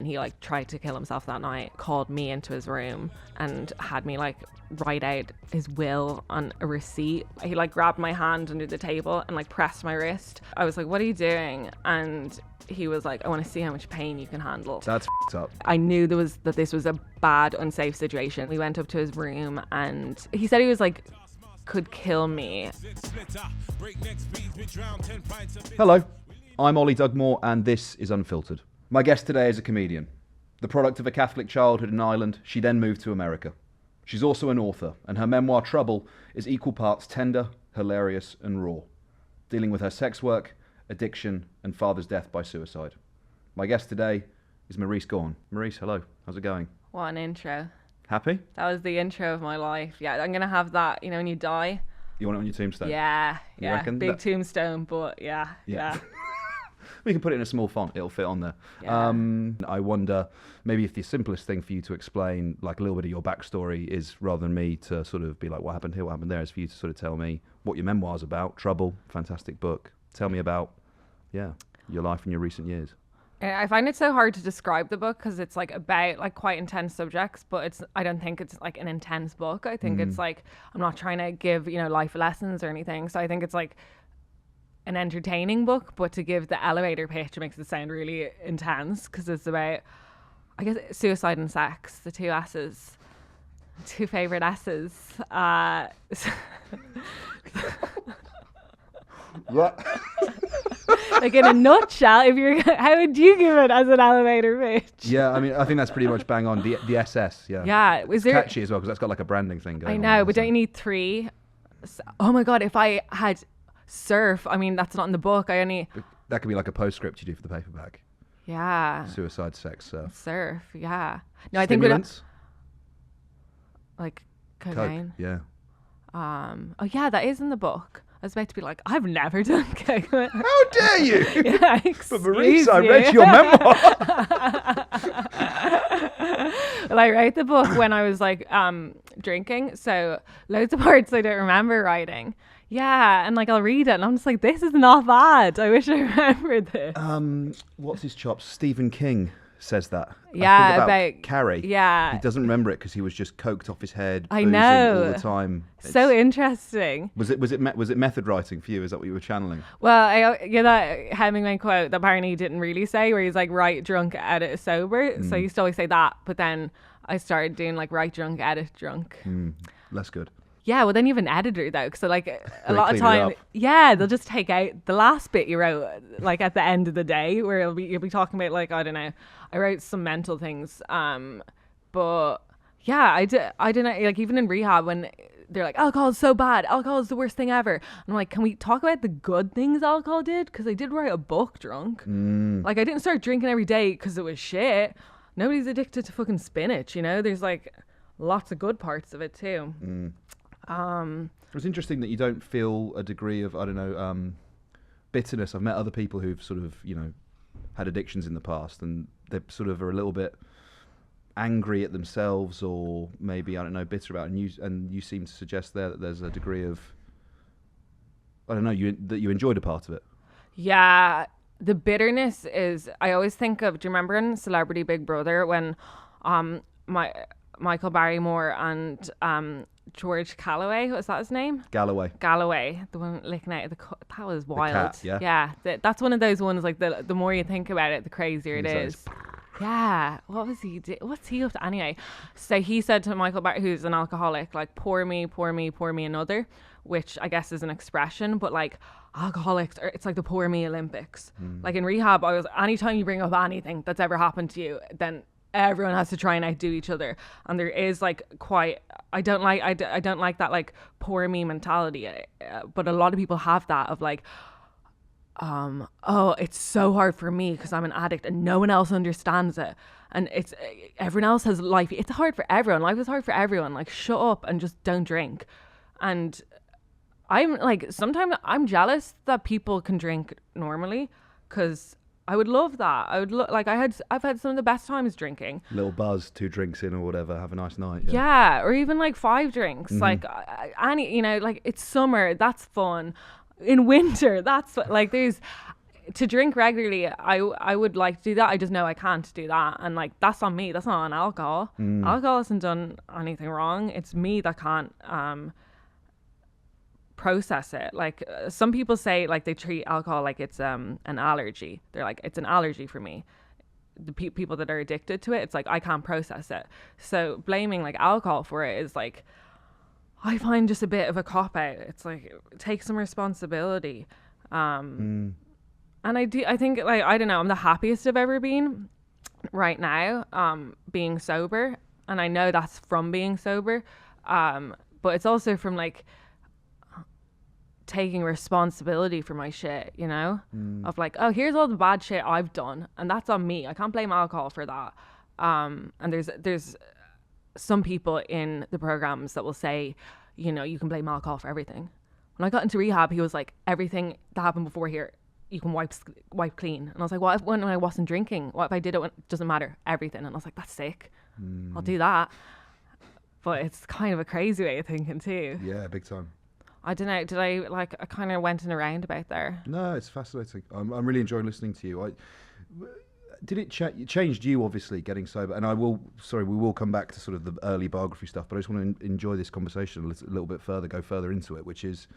he like tried to kill himself that night, called me into his room and had me like write out his will on a receipt. He like grabbed my hand under the table and like pressed my wrist. I was like, what are you doing? And he was like, I want to see how much pain you can handle. That's up. I knew that this was a bad, unsafe situation. We went up to his room and he said he was like, could kill me. Hello, I'm Ollie Dugmore and this is Unfiltered. My guest today is a comedian. The product of a Catholic childhood in Ireland, she then moved to America. She's also an author, and her memoir Trouble is equal parts tender, hilarious and raw, dealing with her sex work, addiction and father's death by suicide. My guest today is Marise Gaughan. Marise, hello. How's it going? What an intro. Happy? That was the intro of my life. Yeah, I'm going to have that, you know, when you die. You want it on your tombstone? Yeah, You yeah. reckon? Big tombstone, but yeah. We can put it in a small font. It'll fit on there. Yeah. I wonder, maybe if the simplest thing for you to explain, like a little bit of your backstory, is rather than me to sort of be like, what happened here, what happened there, is for you to sort of tell me what your memoir's about. Trouble, fantastic book. Tell me about, your life in your recent years. I find it so hard to describe the book because it's like about like quite intense subjects, but I don't think it's like an intense book. I think it's like, I'm not trying to give, life lessons or anything. So I think it's like an entertaining book, but to give the elevator pitch, it makes it sound really intense because it's about, I guess, suicide and sex, the two S's, two favorite S's. What? Like in a nutshell, how would you give it as an elevator pitch? Yeah, I mean, I think that's pretty much bang on. The SS, yeah. Yeah, It's catchy as well because that's got like a branding thing going on. I know, but don't you need three? Oh my God, if I had surf, I mean, that's not in the book. That could be like a postscript you do for the paperback. Yeah. Suicide, sex, surf. Surf, yeah. No, I think Stimulants? like Coke, cocaine. yeah. Oh yeah, that is in the book. I was about to be like, I've never done coke. How dare you? Yeah, But Marise, I read your memoir. Well, I wrote the book when I was like drinking, so loads of parts I don't remember writing. Yeah, and like I'll read it and I'm just like, this is not bad. I wish I remembered this. What's his chops? Stephen King says that. Yeah, I think about Carrie. Yeah. He doesn't remember it because he was just coked off his head. I boozing know. all the time. So interesting. Was it method writing for you? Is that what you were channeling? Well, that Hemingway quote that apparently he didn't really say, where he's like, write drunk, edit sober. So I used to always say that, but then I started doing like write drunk, edit drunk. Less good. Yeah, well then you have an editor though, so like a lot of clean it time, up. they'll just take out the last bit you wrote, like at the end of the day, where you'll be talking about like, I don't know, I wrote some mental things, but yeah, I don't know, like even in rehab when they're like, alcohol is so bad, alcohol is the worst thing ever, I'm like, can we talk about the good things alcohol did? Because I did write a book drunk. Like I didn't start drinking every day because it was shit. Nobody's addicted to fucking spinach, there's like lots of good parts of it too. It's interesting that you don't feel a degree of, I don't know, bitterness. I've met other people who've sort of, had addictions in the past and they sort of are a little bit angry at themselves or maybe, I don't know, bitter about it. And you seem to suggest there that there's a degree of, I don't know, that you enjoyed a part of it. Yeah, the bitterness is, I always think of, do you remember in Celebrity Big Brother when Michael Barrymore and George Calloway, was that his name? Galloway, the one licking out of the that was wild. cat, yeah. That's one of those ones, like the more you think about it, the crazier it is. Yeah, what was he what's he up to anyway? So he said to Michael who's an alcoholic, like, pour me another, which I guess is an expression, but like alcoholics it's like the pour me Olympics. Like in rehab, anytime you bring up anything that's ever happened to you, then everyone has to try and outdo each other, and there is like quite, I don't like that like poor me mentality, but a lot of people have that of like, oh, it's so hard for me because I'm an addict and no one else understands it, and it's everyone else has life, it's hard for everyone, life is hard for everyone, like shut up and just don't drink. And I'm like, sometimes I'm jealous that people can drink normally, because I would love that. I would like I've had some of the best times drinking. Little buzz, 2 drinks in or whatever, have a nice night. Yeah, or even like 5 drinks. Like any, like it's summer, that's fun. In winter, that's like to drink regularly, I would like to do that. I just know I can't do that, and like that's on me. That's not on alcohol. Alcohol hasn't done anything wrong. It's me that can't process it. Like some people say, like they treat alcohol like it's an allergy. They're like, it's an allergy for me. The people that are addicted to it, it's like I can't process it. So blaming like alcohol for it is like, I find just a bit of a cop out. It's like, take some responsibility. And I think like, I don't know, I'm the happiest I've ever been right now, being sober. And I know that's from being sober. But it's also from like taking responsibility for my shit, you know, of like, oh, here's all the bad shit I've done, and that's on me. I can't blame alcohol for that. And there's some people in the programs that will say, you know, you can blame alcohol for everything. When I got into rehab, he was like, everything that happened before here, you can wipe clean. And I was like, what if when I wasn't drinking? What if I did it when it doesn't matter? Everything. And I was like, that's sick. I'll do that. But it's kind of a crazy way of thinking too. Yeah, big time. I don't know. Did I kind of went in a roundabout there? No, it's fascinating. I'm really enjoying listening to you. Did it changed you, obviously, getting sober? And we will come back to sort of the early biography stuff, but I just want to enjoy this conversation a little bit further, go further into it, which is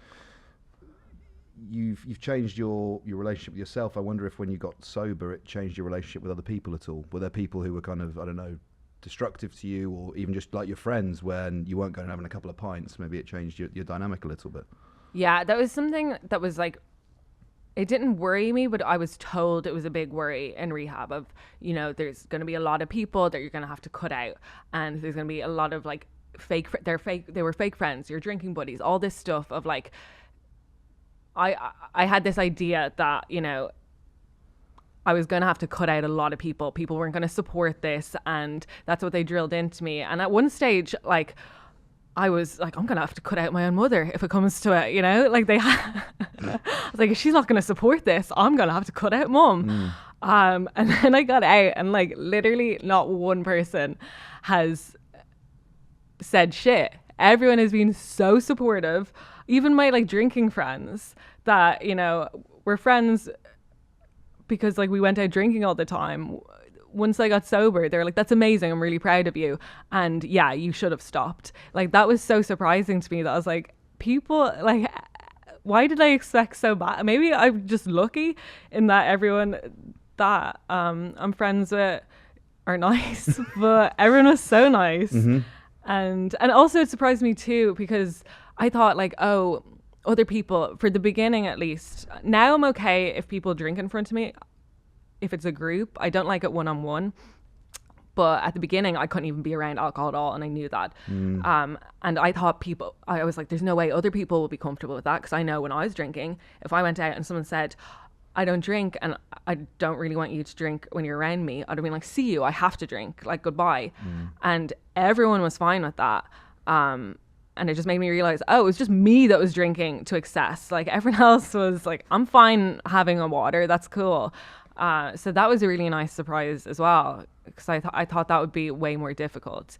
you've changed your relationship with yourself. I wonder if when you got sober, it changed your relationship with other people at all. Were there people who were kind of, I don't know, destructive to you, or even just like your friends when you weren't going and having a couple of pints? Maybe it changed your dynamic a little bit. Yeah, that was something that was like, it didn't worry me, but I was told it was a big worry in rehab of, you know, there's going to be a lot of people that you're going to have to cut out, and there's going to be a lot of like they were fake friends, your drinking buddies, all this stuff of like, I had this idea that, you know, I was going to have to cut out a lot of people. People weren't going to support this, and that's what they drilled into me. And at one stage, like, I was like, I'm going to have to cut out my own mother if it comes to it, you know? Like, I was like, if she's not going to support this, I'm going to have to cut out mum. And then I got out, and like, literally not one person has said shit. Everyone has been so supportive. Even my like drinking friends that, you know, were friends because like we went out drinking all the time. Once I got sober, they're like, that's amazing, I'm really proud of you, and yeah, you should have stopped. Like, that was so surprising to me that I was like, people, like, why did I expect so bad? Maybe I'm just lucky in that everyone that I'm friends with are nice, but everyone was so nice. And also it surprised me too, because I thought like, oh, other people, for the beginning at least. Now I'm okay if people drink in front of me, if it's a group. I don't like it one-on-one. But at the beginning, I couldn't even be around alcohol at all, and I knew that. And I thought I was like, there's no way other people will be comfortable with that, because I know when I was drinking, if I went out and someone said, I don't drink and I don't really want you to drink when you're around me, I'd have been like, see you, I have to drink, like, goodbye. And everyone was fine with that. And it just made me realize, oh, it was just me that was drinking to excess. Like, everyone else was like, I'm fine having a water, that's cool. So that was a really nice surprise as well, because I thought that would be way more difficult.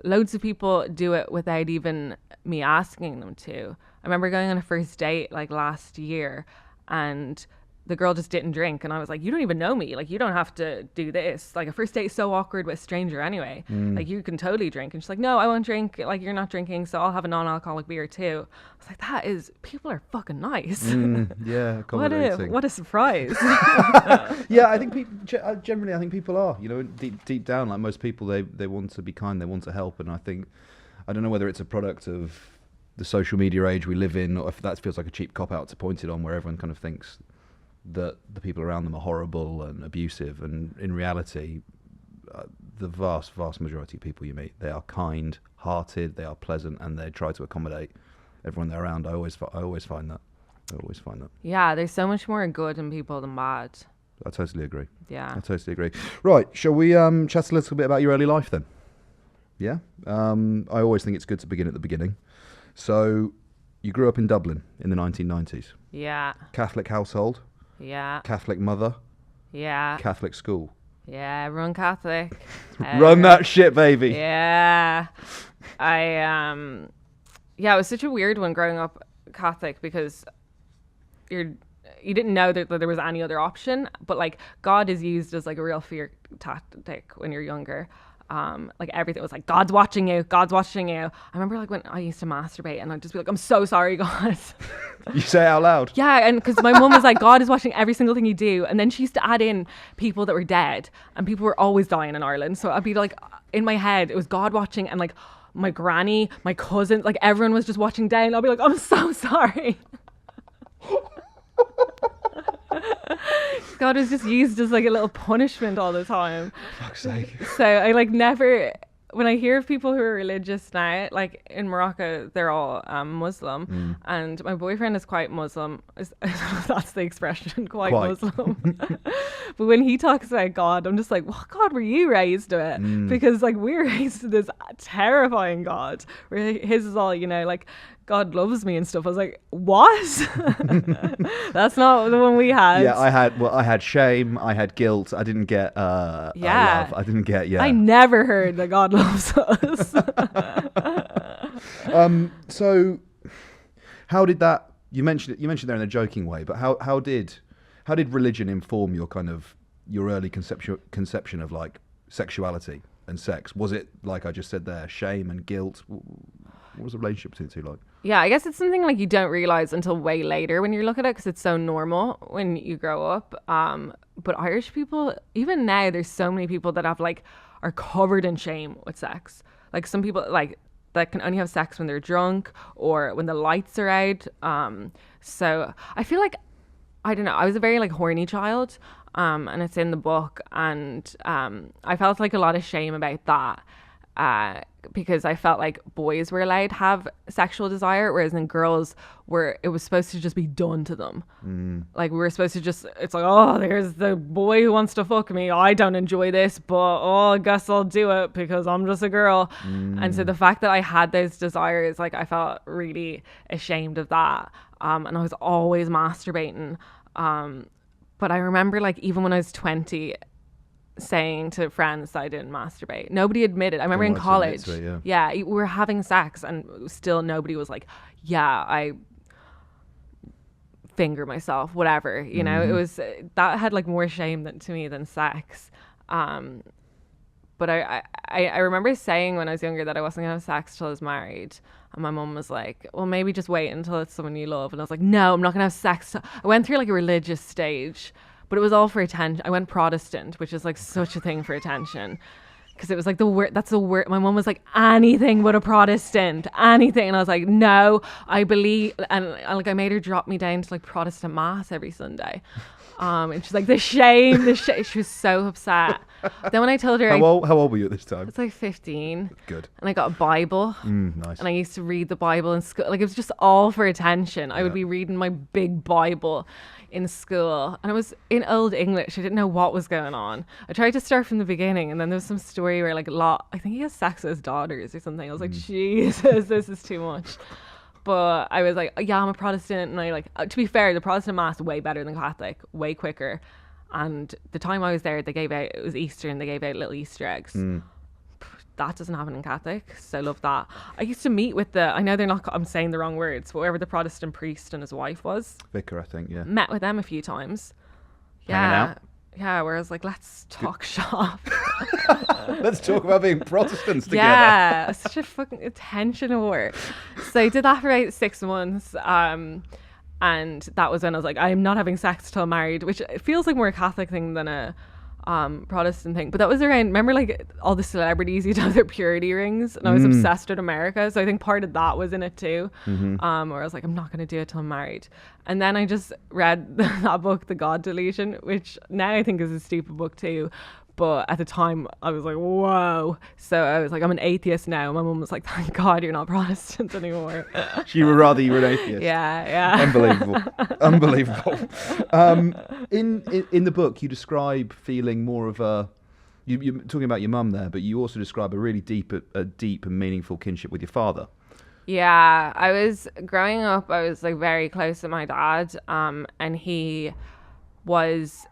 Loads of people do it without even me asking them to. I remember going on a first date like last year, and the girl just didn't drink, and I was like, you don't even know me, like, you don't have to do this. Like, a first date is so awkward with a stranger anyway. Like, you can totally drink. And she's like, no, I won't drink, like, you're not drinking, so I'll have a non-alcoholic beer too. I was like, people are fucking nice. Yeah, accommodating. What a surprise. Yeah, I think generally I think people are, you know, deep down, like most people, they want to be kind, they want to help. And I don't know whether it's a product of the social media age we live in, or if that feels like a cheap cop-out to point it on, where everyone kind of thinks that the people around them are horrible and abusive, and in reality, the vast majority of people you meet, they are kind-hearted, they are pleasant, and they try to accommodate everyone they're around. I always find that. Yeah, there's so much more good in people than bad. I totally agree. Yeah, I totally agree. Right, shall we chat a little bit about your early life then? Yeah, I always think it's good to begin at the beginning. So, you grew up in Dublin in the 1990s. Yeah. Catholic household. Yeah. Catholic mother. Yeah. Catholic school. Yeah, everyone Catholic. Run that shit, baby. Yeah. it was such a weird one growing up Catholic, because you're you didn't know that there was any other option. But like God is used as like a real fear tactic when you're younger. Like everything was like, God's watching you, God's watching you. I remember like when I used to masturbate and I'd just be like, I'm so sorry, God. You say it out loud? Yeah, and because my mum was like, God is watching every single thing you do. And then she used to add in people that were dead, and people were always dying in Ireland. So I'd be like, in my head, it was God watching, and like my granny, my cousin, like everyone was just watching down. I'll be like, I'm so sorry. God was just used as like a little punishment all the time. Fuck's sake. So I like never, when I hear of people who are religious now, like in Morocco, they're all Muslim, and my boyfriend is quite Muslim. I don't know if that's the expression, quite. Muslim. But when he talks about God, I'm just like, what God were you raised to it? Because like we're raised to this terrifying God, where his is all, you know, like God loves me and stuff. I was like, what? That's not the one we had. Yeah, I had shame, I had guilt, I didn't get love. I didn't get I never heard that God loves us. So how did that, you mentioned there in a joking way, but how did religion inform your kind of your early conception of like sexuality and sex? Was it, like I just said there, shame and guilt? What was the relationship between the two like? Yeah, I guess it's something like you don't realize until way later when you look at it, because it's so normal when you grow up. But Irish people, even now, there's so many people that have like are covered in shame with sex. Like some people like that can only have sex when they're drunk or when the lights are out. So I feel like, I don't know, I was a very like horny child, and it's in the book, and I felt like a lot of shame about that. Because I felt like boys were allowed to have sexual desire, whereas in girls it was supposed to just be done to them. Like we were supposed to just, it's like, oh, there's the boy who wants to fuck me. I don't enjoy this, but I guess I'll do it because I'm just a girl. And so the fact that I had those desires, like I felt really ashamed of that. And I was always masturbating. But I remember like even when I was 20, saying to friends that I didn't masturbate. Nobody admitted. I remember in college, we were having sex and still nobody was like, yeah, I finger myself, whatever, you know. It was, that had like more shame to me than sex. But I remember saying when I was younger that I wasn't gonna have sex till I was married, and my mum was like, well, maybe just wait until it's someone you love. And I was like, no, I'm not gonna have sex. I went through like a religious stage, but it was all for attention. I went Protestant, which is like such a thing for attention, because it was like the word. That's the word. My mum was like, anything but a Protestant, anything. And I was like, no, I believe. And like I made her drop me down to like Protestant mass every Sunday. And she's like, the shame. She was so upset. Then when I told her, how old were you at this time? It's like 15. Good. And I got a Bible. Nice. And I used to read the Bible in school. Like it was just all for attention. I would be reading my big Bible in school, and it was in Old English. I didn't know what was going on. I tried to start from the beginning, and then there was some story where like I think he has sex with his daughters or something. I was like, Jesus, this is too much. But I was like, yeah, I'm a Protestant, and I like, to be fair, the Protestant mass is way better than Catholic, way quicker. And the time I was there, they gave out, it was Easter, and they gave out little Easter eggs. That doesn't happen in Catholic, so I love that. I used to meet with I know they're not, I'm saying the wrong words, but whoever the Protestant priest and his wife was. Vicar, I think, yeah. Met with them a few times. Hanging out? Yeah, where I was like, let's talk shop. Let's talk about being Protestants together. Yeah, such a fucking attention whore. So I did that for about 6 months. And that was when I was like, I'm not having sex till married, which feels like more a Catholic thing than a Protestant thing. But that was around, remember like all the celebrities used to have their purity rings, and I was obsessed with America, so I think part of that was in it too. Where I was like, I'm not going to do it till I'm married. And then I just read that book, The God Delusion, which now I think is a stupid book too, but at the time I was like, whoa. So I was like, I'm an atheist now. My mum was like, thank God you're not Protestant anymore. She would rather you were an atheist. Yeah. Unbelievable. In the book, you describe feeling more of a, you're talking about your mum there, but you also describe a really deep and meaningful kinship with your father. Yeah, I was growing up, I was like very close to my dad, and he was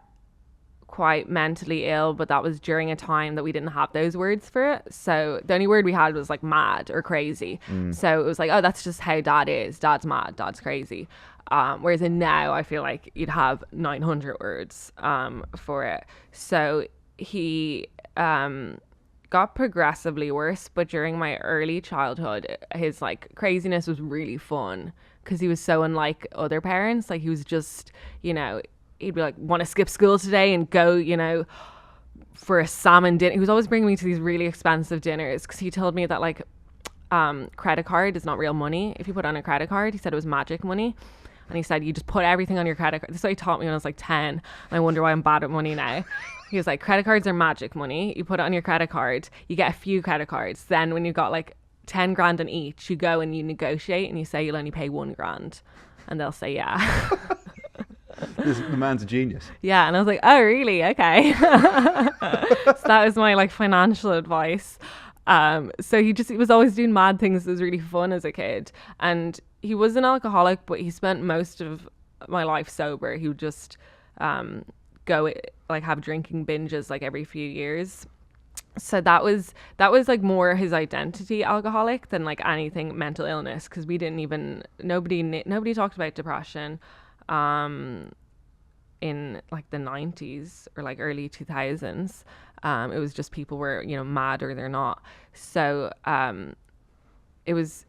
quite mentally ill, but that was during a time that we didn't have those words for it. So the only word we had was like mad or crazy. So it was like, oh, that's just how dad is. Dad's mad, dad's crazy. Whereas in now, I feel like you'd have 900 words for it. So he got progressively worse, but during my early childhood, his like craziness was really fun because he was so unlike other parents. Like he was just, you know, he'd be like, want to skip school today and go, you know, for a salmon dinner. He was always bringing me to these really expensive dinners because he told me that like credit card is not real money. If you put on a credit card, he said it was magic money. And he said, you just put everything on your credit card. This is what he taught me when I was like 10. And I wonder why I'm bad at money now. He was like, credit cards are magic money. You put it on your credit card. You get a few credit cards. Then when you've got like 10 grand on each, you go and you negotiate and you say you'll only pay 1 grand. And they'll say, yeah. The man's a genius. Yeah. And I was like, oh, really? Okay. So that was my like financial advice. So he was always doing mad things that was really fun as a kid. And he was an alcoholic, but he spent most of my life sober. He would just go like have drinking binges like every few years. So that was like more his identity, alcoholic, than like anything mental illness, because we didn't even nobody talked about depression in like the 90s or like early 2000s. It was just people were, you know, mad or they're not. So it was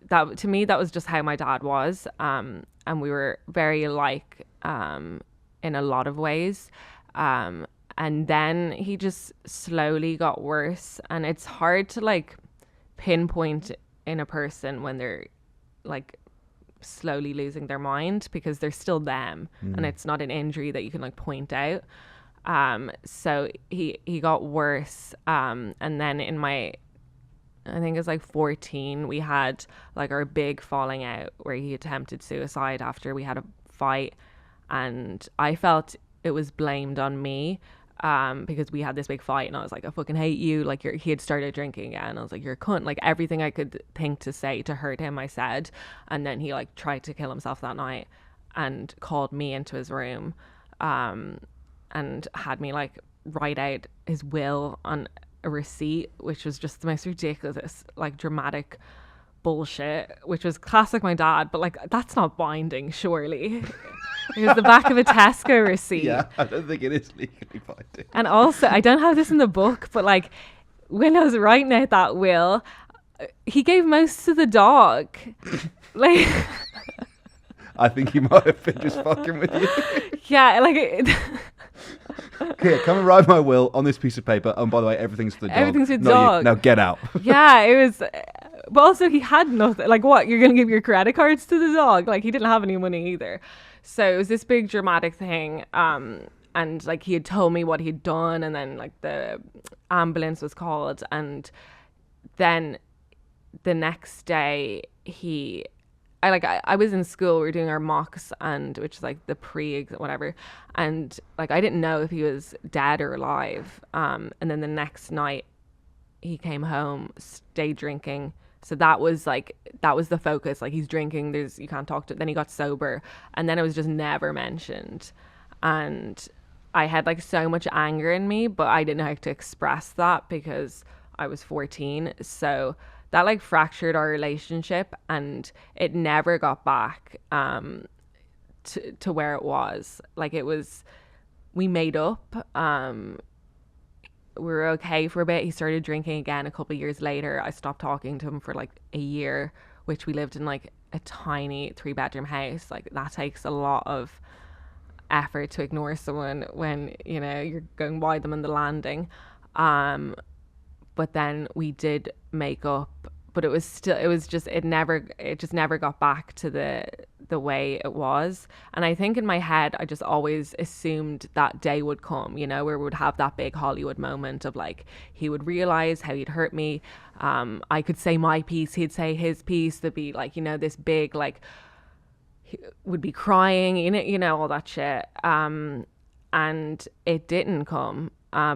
that, to me, that was just how my dad was, and we were very alike in a lot of ways, and then he just slowly got worse, and it's hard to like pinpoint in a person when they're like slowly losing their mind, because they're still them, and it's not an injury that you can like point out. So he got worse, and then in my, I think it was like 14, we had like our big falling out where he attempted suicide after we had a fight, and I felt it was blamed on me, because we had this big fight and I was like, I fucking hate you, like he had started drinking again. I was like, you're a cunt. Like everything I could think to say to hurt him, I said. And then he like tried to kill himself that night and called me into his room, and had me like write out his will on a receipt, which was just the most ridiculous, like dramatic bullshit, which was classic my dad, but like that's not binding, surely. It was the back of a Tesco receipt. Yeah, I don't think it is legally binding. And also, I don't have this in the book, but like when I was writing out that will, he gave most to the dog. Like, I think he might have been just fucking with you. Yeah, like Here, come and write my will on this piece of paper. And by the way, everything's for the dog. Everything's for the dog. Now get out. Yeah, it was. But also, he had nothing. Like, what? You're going to give your credit cards to the dog? Like, he didn't have any money either. So it was this big dramatic thing. And like he had told me what he'd done, and then like the ambulance was called, and then the next day I was in school, we were doing our mocks, and which is like the whatever, and like I didn't know if he was dead or alive, and then the next night he came home, stayed drinking. So that was the focus, like he's drinking, you can't talk to, then he got sober, and then it was just never mentioned. And I had like so much anger in me, but I didn't know how to express that because I was 14. So that like fractured our relationship, and it never got back to where it was. Like we made up. We were okay for a bit. He started drinking again a couple of years later. I stopped talking to him for like a year, which we lived in like a tiny 3-bedroom house. Like that takes a lot of effort to ignore someone when, you know, you're going by them in the landing. But then we did make up, but it just never got back to the way it was. And I think in my head, I just always assumed that day would come, you know, where we would have that big Hollywood moment of like, he would realize how he'd hurt me. I could say my piece, he'd say his piece. There'd be like, you know, this big, like, he would be crying, you know, all that shit. And it didn't come,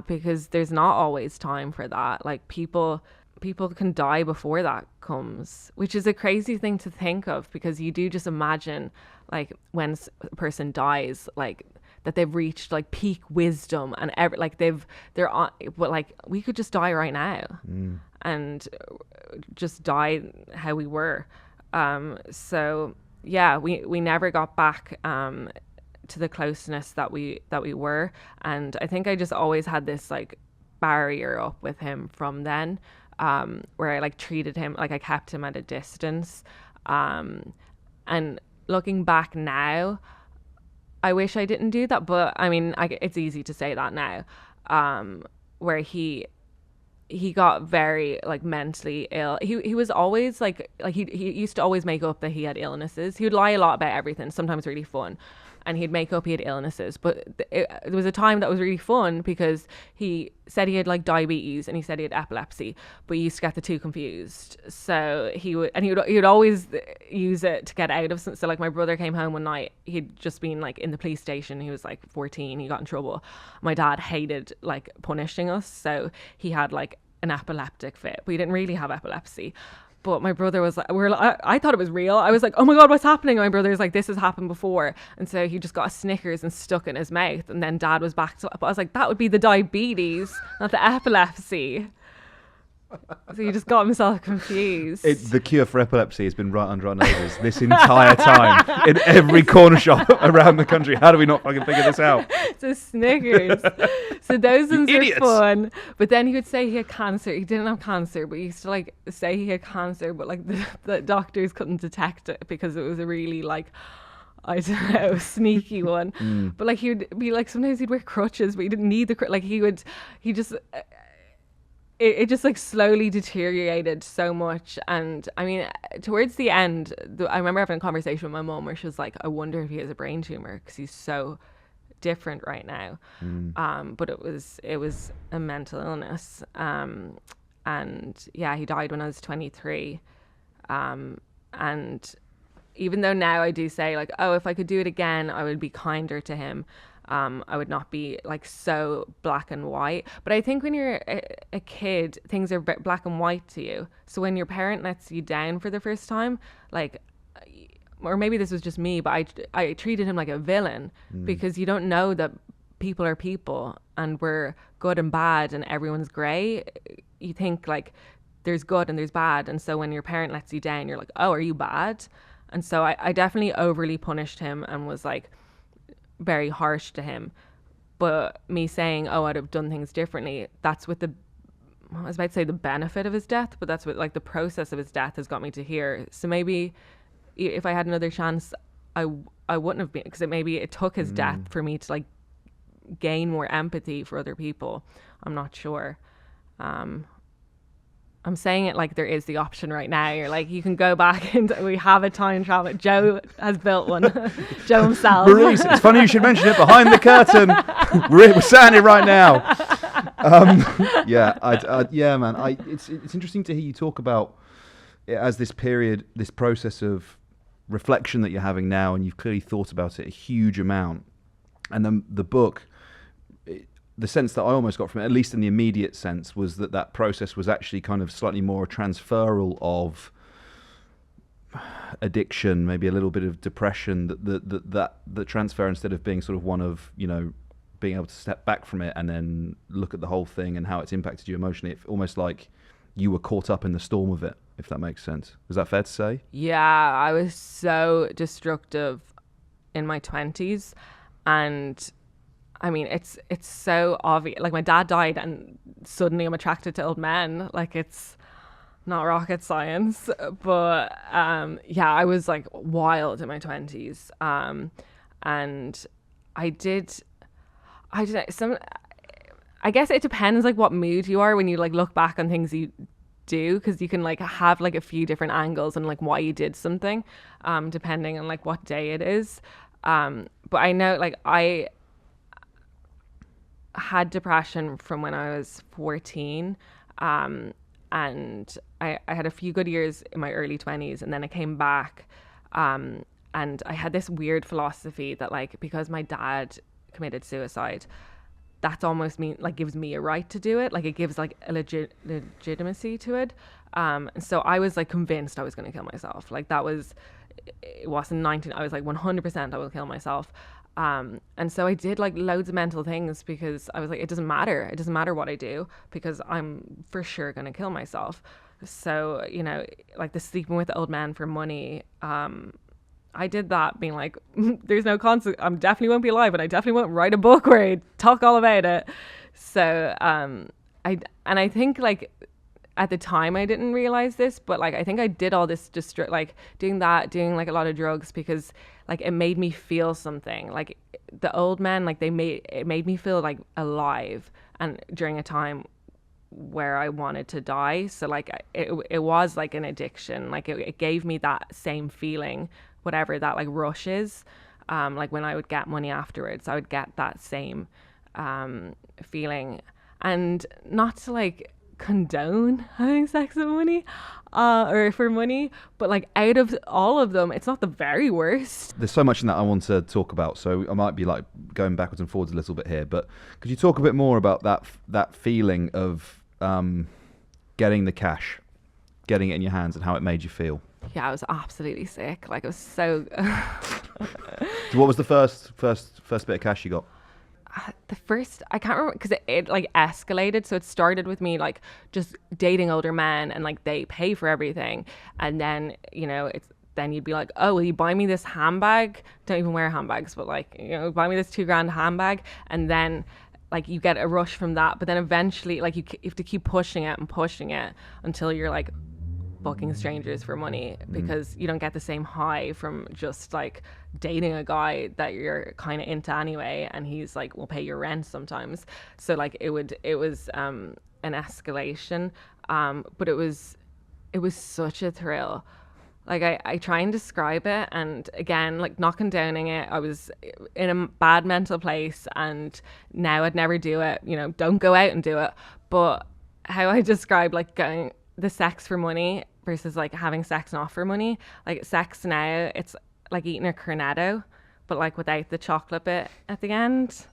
because there's not always time for that. Like people can die before that comes, which is a crazy thing to think of, because you do just imagine like when a person dies, like that they've reached like peak wisdom and they're on, but like we could just die right now and just die how we were. So yeah, we never got back to the closeness that we were, and I think I just always had this like barrier up with him from then, where I like treated him like I kept him at a distance, and looking back now, I wish I didn't do that, but I mean it's easy to say that now, where he got very like mentally ill. He was always like he used to always make up that he had illnesses. He would lie a lot about everything, sometimes really fun, and he'd make up he had illnesses. But there was a time that was really fun because he said he had like diabetes and he said he had epilepsy, but he used to get the two confused. So he would always use it to get out of something. So like my brother came home one night, he'd just been like in the police station. He was like 14, he got in trouble. My dad hated like punishing us, so he had like an epileptic fit, but he didn't really have epilepsy. But my brother was like, I thought it was real. I was like, oh my God, what's happening? And my brother's like, this has happened before. And so he just got a Snickers and stuck it in his mouth. And then dad was back to, but I was like, that would be the diabetes, not the epilepsy. So he just got himself confused. The cure for epilepsy has been right under our noses this entire time in every corner shop around the country. How do we not fucking figure this out? It's a Snickers. So those ones idiots. are fun. But then he would say he had cancer. He didn't have cancer, but he used to like say he had cancer, but like the doctors couldn't detect it because it was a really like, I don't know, sneaky one. But like he would be like, sometimes he'd wear crutches, but he didn't need the like he just it just like slowly deteriorated so much. And I mean, towards the end, I remember having a conversation with my mum where she was like, I wonder if he has a brain tumor because he's so different right now. But it was a mental illness. And yeah, he died when I was 23. And even though now I do say like, oh, if I could do it again, I would be kinder to him. I would not be like so black and white. But I think when you're a kid, things are black and white to you. So when your parent lets you down for the first time, like, or maybe this was just me, but I treated him like a villain because you don't know that people are people and we're good and bad and everyone's grey. You think like there's good and there's bad. And so when your parent lets you down, you're like, oh, are you bad? And so I definitely overly punished him and was like, very harsh to him. But me saying, oh, I'd have done things differently, that's what I was about to say the benefit of his death, but that's what like the process of his death has got me to here. So maybe if I had another chance, I wouldn't have been, because it took his death for me to like gain more empathy for other people. I'm not sure. I'm saying it like there is the option right now. You're like, you can go back and we have a time travel. Joe has built one. Joe himself. Marise, it's funny you should mention it. Behind the curtain, we're saying it right now. Yeah, man. It's interesting to hear you talk about it as this period, this process of reflection that you're having now, and you've clearly thought about it a huge amount. And then the book, the sense that I almost got from it, at least in the immediate sense, was that process was actually kind of slightly more a transferal of addiction, maybe a little bit of depression, that transfer, instead of being sort of one of, you know, being able to step back from it and then look at the whole thing and how it's impacted you emotionally. It's almost like you were caught up in the storm of it, if that makes sense. Is that fair to say? Yeah, I was so destructive in my 20s, and I mean, it's so obvious. Like, my dad died and suddenly I'm attracted to old men. Like, it's not rocket science. But yeah, I was like wild in my 20s. And I guess it depends like what mood you are when you like look back on things you do, because you can like have like a few different angles and like why you did something, depending on like what day it is. But I know like I had depression from when I was 14, and I had a few good years in my early 20s, and then I came back, and I had this weird philosophy that like, because my dad committed suicide, that's almost gives me a right to do it. Like, it gives like a legitimacy to it. And so I was like convinced I was going to kill myself. Like, it wasn't 19. I was like 100% I will kill myself. And so I did like loads of mental things because I was like, it doesn't matter. It doesn't matter what I do because I'm for sure going to kill myself. So, you know, like the sleeping with old men for money, I did that being like, there's no consequence. I definitely won't be alive, and I definitely won't write a book where I talk all about it. So, I think like at the time I didn't realize this, but like I think I did all this just like doing like a lot of drugs because like it made me feel something. Like the old men, like it made me feel like alive, and during a time where I wanted to die. So like it was like an addiction. Like it gave me that same feeling, whatever that like rush is. Like when I would get money afterwards, I would get that same feeling. And not to like condone having sex with money or for money, but like out of all of them, it's not the very worst. There's so much in that I want to talk about, so I might be like going backwards and forwards a little bit here, but could you talk a bit more about that feeling of getting the cash, getting it in your hands, and how it made you feel? Yeah, I was absolutely sick. Like it was so So what was the first bit of cash you got? The first, I can't remember because it like escalated. So it started with me like just dating older men and like they pay for everything. And then, you know, then you'd be like, oh, will you buy me this handbag? Don't even wear handbags, but like, you know, buy me this $2,000 handbag. And then like you get a rush from that. But then eventually like you have to keep pushing it until you're like fucking strangers for money, because you don't get the same high from just like dating a guy that you're kind of into anyway, and he's like will pay your rent sometimes. So like it was an escalation, but it was such a thrill. Like I try and describe it, and again, like not condoning it, I was in a bad mental place and now I'd never do it, you know, don't go out and do it. But how I describe like going the sex for money versus like having sex not for money, like sex now, it's like eating a cornetto, but like without the chocolate bit at the end.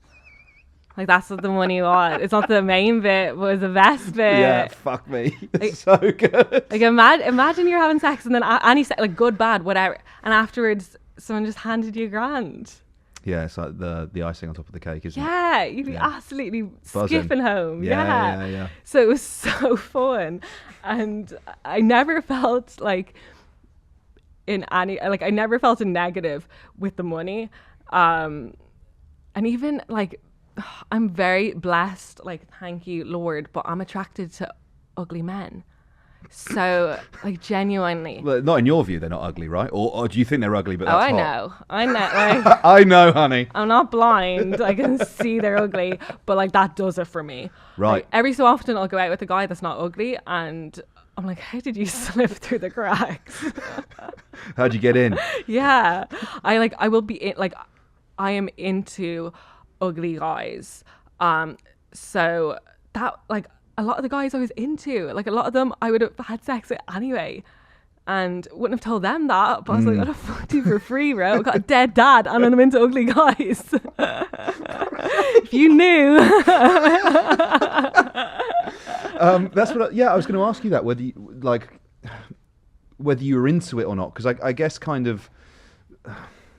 Like that's what the money was. It's not the main bit, but it was the best bit. Yeah, fuck me. It's like, so good. Like imagine you're having sex and then any sex, like good, bad, whatever, and afterwards someone just handed you $1,000. Yeah, it's like the icing on top of the cake, isn't it? Yeah, you'd be absolutely buzzing, skipping home. Yeah. So it was so fun, and I never felt like I never felt a negative with the money, and even like I'm very blessed. Like thank you, Lord, but I'm attracted to ugly men. So like genuinely, well, not in your view they're not ugly, right? Or do you think they're ugly but that's hot? I know like, I know, honey, I'm not blind. I can see they're ugly, but like that does it for me. Right. Like, every so often I'll go out with a guy that's not ugly and I'm like, how did you slip through the cracks? How'd you get in? Yeah, I will be in, like I am into ugly guys, so that like a lot of the guys I was into, like a lot of them I would have had sex with anyway and wouldn't have told them that, but I was like, I fucked you for free, bro. I got a dead dad and I'm into ugly guys. If you knew. That's what I was going to ask you that, whether you were into it or not, because I guess kind of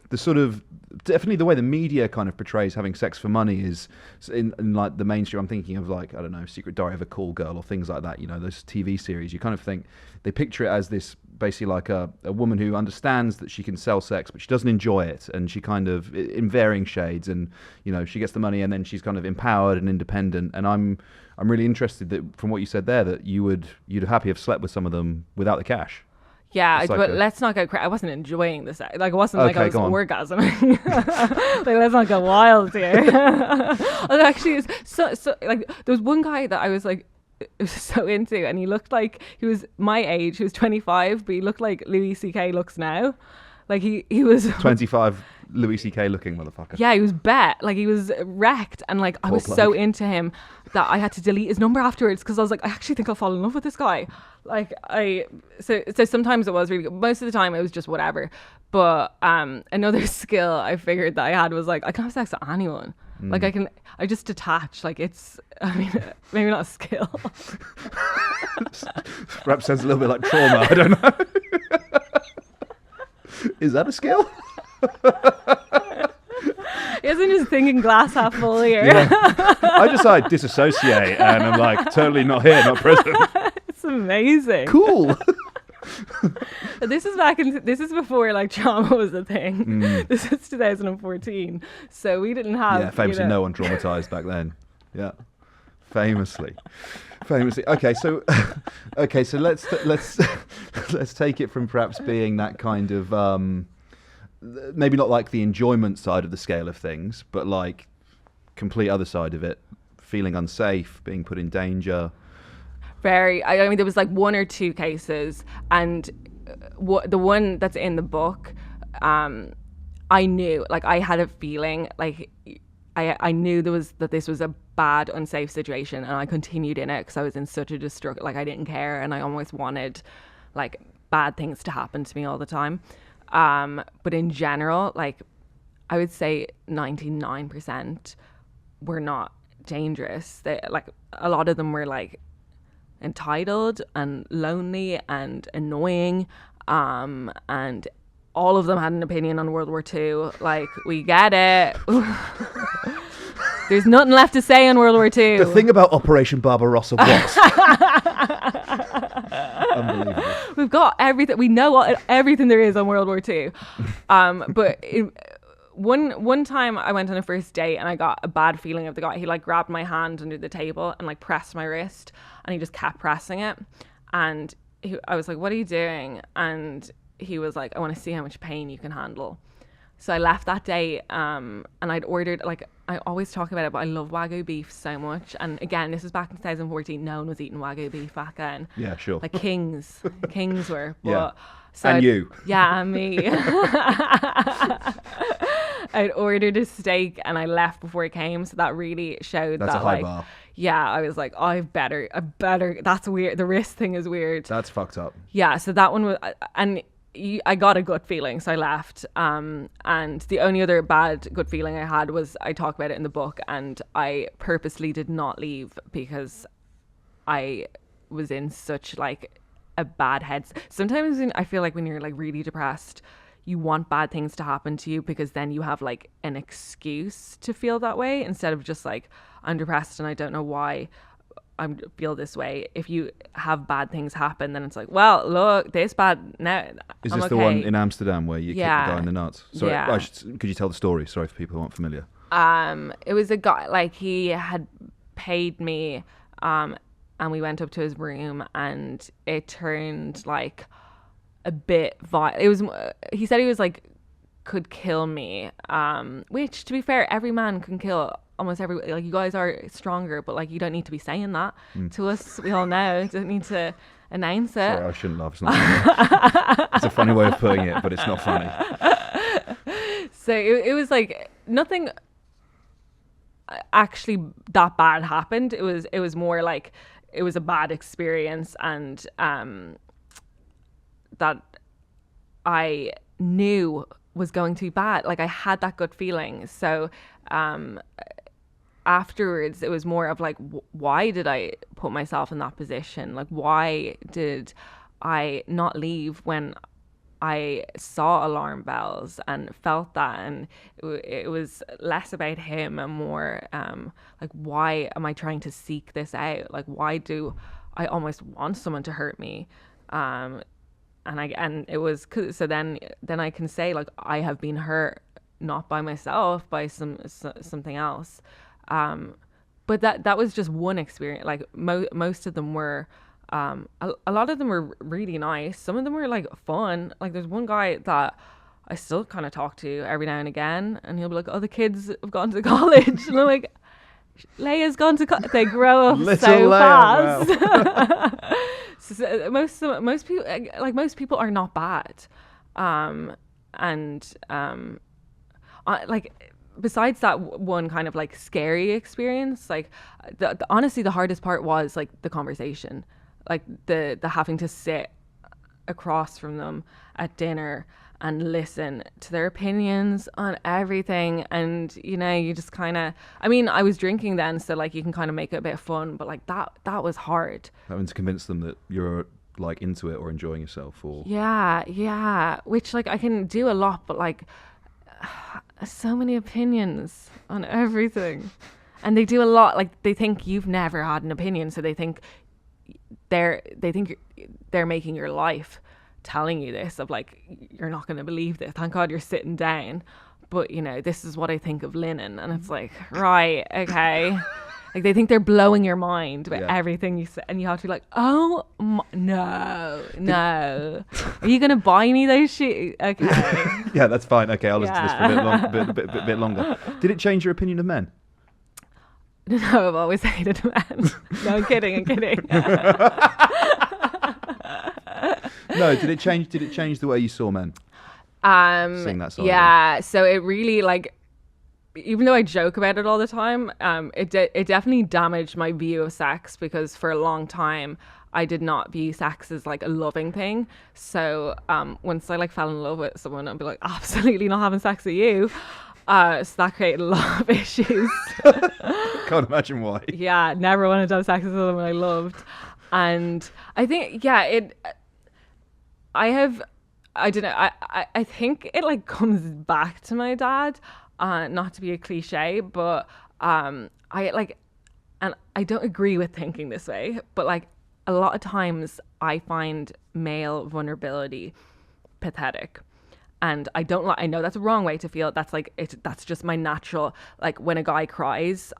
the sort of definitely the way the media kind of portrays having sex for money is in like the mainstream. I'm thinking of like, I don't know, Secret Diary of a Call Girl or things like that, you know, those TV series. You kind of think they picture it as this basically like a woman who understands that she can sell sex but she doesn't enjoy it, and she kind of in varying shades, and you know she gets the money and then she's kind of empowered and independent. And I'm really interested that from what you said there that you'd happy have slept with some of them without the cash. Yeah, but let's not go I wasn't enjoying this. Like, it wasn't like I was orgasming. Like, let's not go wild here. Actually, it's so like there was one guy that I was like so into, and he looked like he was my age. He was 25, but he looked like Louis C.K. looks now. Like he was 25 Louis C.K. looking motherfucker. Yeah, he was like he was wrecked, and like I was so into him that I had to delete his number afterwards because I was like, I actually think I'll fall in love with this guy. Like so sometimes it was really good. Most of the time it was just whatever. But another skill I figured that I had was like I can have sex with anyone. Like I just detach. Like it's, I mean, maybe not a skill. Perhaps sounds a little bit like trauma. I don't know. Is that a skill? I'm just thinking glass half full here. Yeah. I decide disassociate, and I'm like, totally not here, not present. It's amazing. Cool. This is before like trauma was a thing. This is 2014, so we didn't have famously no one traumatized back then. Yeah, famously. Okay, so let's take it from perhaps being that kind of maybe not like the enjoyment side of the scale of things, but like complete other side of it, feeling unsafe, being put in danger. I mean, there was like one or two cases, and the one that's in the book, I knew, like, I had a feeling, like, I knew this was a bad, unsafe situation, and I continued in it because I was in such a like, I didn't care, and I almost wanted, like, bad things to happen to me all the time. But in general, like, I would say 99% were not dangerous. Like, a lot of them were, like, entitled and lonely and annoying, and all of them had an opinion on World War II. Like, we get it. There's nothing left to say on World War II. The thing about Operation Barbarossa was unbelievable. We've got everything. We know everything there is on World War II. But one time I went on a first date and I got a bad feeling of the guy. He like grabbed my hand under the table and like pressed my wrist, and he just kept pressing it. And I was like, "What are you doing?" And he was like, "I want to see how much pain you can handle." So I left that day, and I'd ordered, like, I always talk about it, but I love Wagyu beef so much. And again, this was back in 2014. No one was eating Wagyu beef back then. Yeah, sure. Like kings were. But, yeah. So and you. Yeah, and me. I'd ordered a steak and I left before it came. So that really showed That's that, a high like, bar. Yeah, I was like, I better. That's weird. The wrist thing is weird. That's fucked up. Yeah, so that one was, and I got a gut feeling, so I left. And the only other bad gut feeling I had was, I talk about it in the book, and I purposely did not leave because I was in such like a bad head. Sometimes I feel like when you're like really depressed, you want bad things to happen to you because then you have like an excuse to feel that way, instead of just like, I'm depressed and I don't know why I feel this way. If you have bad things happen, then it's like, well, look, this bad now. Is I'm this okay. the one in Amsterdam where you kicked the guy in the nuts? Sorry, Yeah. could you tell the story? Sorry for people who aren't familiar. It was a guy, like, he had paid me, and we went up to his room, and it turned like a bit violent. It was, he said he was like, could kill me, which, to be fair, every man can kill almost every, like, you guys are stronger, but like, you don't need to be saying that to us. We all know, don't need to announce it. Sorry, I shouldn't laugh. It's not funny. It's a funny way of putting it, but it's not funny. So it was like, nothing actually that bad happened. It was more like, it was a bad experience, and that I knew was going to be bad. Like, I had that gut feeling. So afterwards, it was more of like, why did I put myself in that position? Like, why did I not leave when I saw alarm bells and felt that? And it was less about him and more like, why am I trying to seek this out? Like, why do I almost want someone to hurt me? And it was, so then I can say, like, I have been hurt, not by myself, by something else. But that was just one experience. Like, most of them were, a lot of them were really nice. Some of them were like fun. Like, there's one guy that I still kind of talk to every now and again, and he'll be like, "Oh, the kids have gone to college," and I'm like, "Leia's gone to college." They grow up so fast. Wow. So most people, like, most people are not bad, like, besides that one kind of like scary experience, like, honestly, the hardest part was like the conversation, like the having to sit across from them at dinner and listen to their opinions on everything. And, you know, you just kind of, I mean, I was drinking then, so like, you can kind of make it a bit fun, but like, that was hard. Having to convince them that you're like into it or enjoying yourself, or yeah, which, like, I can do a lot, but like, so many opinions on everything. And they do a lot, like they think you've never had an opinion, so they think they're making your life, telling you this of like, you're not going to believe this. Thank God you're sitting down. But you know, this is what I think of linen, and it's like, right, okay. Like they think they're blowing your mind with everything you say, and you have to be like, oh no, are you gonna buy me those shoes? Okay. Yeah, that's fine. Okay, I'll listen to this for a bit longer. Did it change your opinion of men? No, I've always hated men. No, I'm kidding. No, did it change the way you saw men? Seeing that side. Yeah, so it really, like, even though I joke about it all the time, it definitely damaged my view of sex, because for a long time I did not view sex as like a loving thing. So once I like fell in love with someone, I'd be like, absolutely not having sex with you. So that created a lot of issues. Can't imagine why. Yeah, never wanted to have sex with someone I loved. And I think, I don't know, I think it like comes back to my dad, not to be a cliche, but I like, and I don't agree with thinking this way, but like a lot of times I find male vulnerability pathetic. And I don't like, I know that's a wrong way to feel. That's like, that's just my natural, like when a guy cries,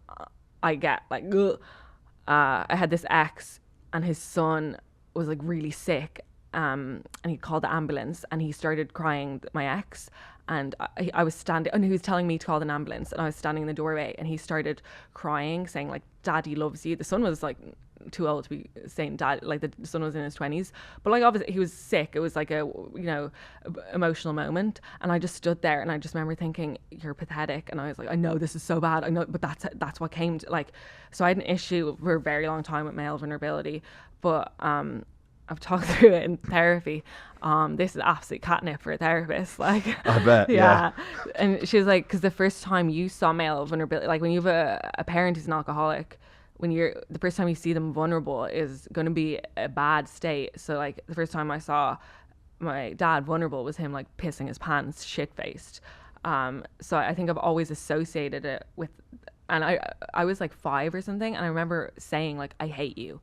I get like, ugh. I had this ex and his son was like really sick. And he called the ambulance and he started crying, my ex. And I was standing, and he was telling me to call an ambulance, and I was standing in the doorway and he started crying, saying like, Daddy loves you. The son was like too old to be saying dad, like the son was in his 20s, but like obviously he was sick. It was like a, you know, emotional moment. And I just stood there and I just remember thinking, you're pathetic. And I was like, I know this is so bad, I know, but that's what came to, like, so I had an issue for a very long time with male vulnerability, but I've talked through it in therapy. This is absolute catnip for a therapist. Like, I bet. Yeah. And she was like, because the first time you saw male vulnerability, like when you have a parent who's an alcoholic, the first time you see them vulnerable is going to be a bad state. So like the first time I saw my dad vulnerable was him like pissing his pants, shit faced. So I think I've always associated it with, and I was like 5 or something, and I remember saying like, I hate you.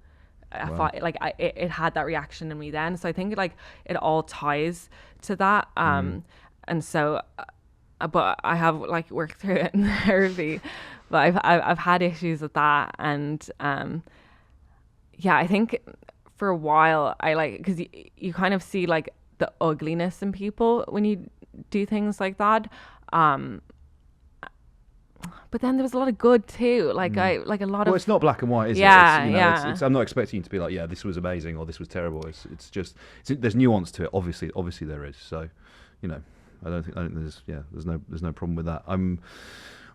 Wow. It had that reaction in me then. So I think like it all ties to that. And so, but I have like worked through it in therapy, but I've had issues with that. And I think for a while I like, because you kind of see like the ugliness in people when you do things like that. But then there was a lot of good too. Like a lot of. Well, it's not black and white, is it? It's, I'm not expecting you to be like, yeah, this was amazing or this was terrible. It's just there's nuance to it. Obviously there is. So, you know, I don't think there's no problem with that. What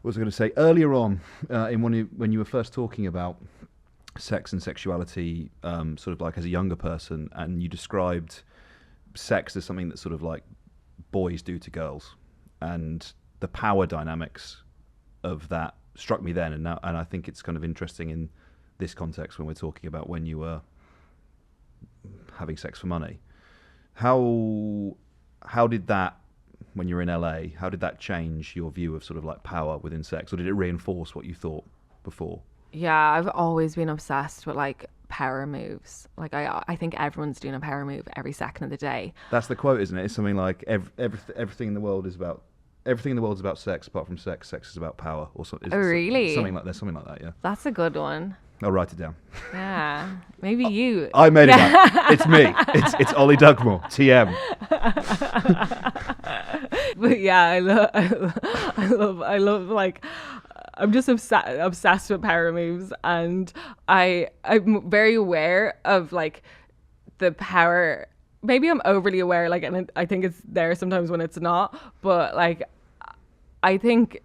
was I going to say earlier on when you were first talking about sex and sexuality, sort of like as a younger person, and you described sex as something that sort of like boys do to girls, and the power dynamics of that struck me then, and I think it's kind of interesting in this context when we're talking about when you were having sex for money. How did that, when you were in LA, how did that change your view of sort of like power within sex, or did it reinforce what you thought before? Yeah, I've always been obsessed with like power moves. Like I think everyone's doing a power move every second of the day. That's the quote, isn't it? It's something like everything in the world is about. Everything in the world is about sex, apart from sex. Sex is about power, or something. Oh, really? Something like that. Yeah. That's a good one. I'll write it down. Yeah, maybe you. I made it up. It's me. It's Ollie Dugmore. TM. But yeah, I love like, I'm just obsessed with power moves, and I'm very aware of like the power. Maybe I'm overly aware, like, and I think it's there sometimes when it's not, but like, I think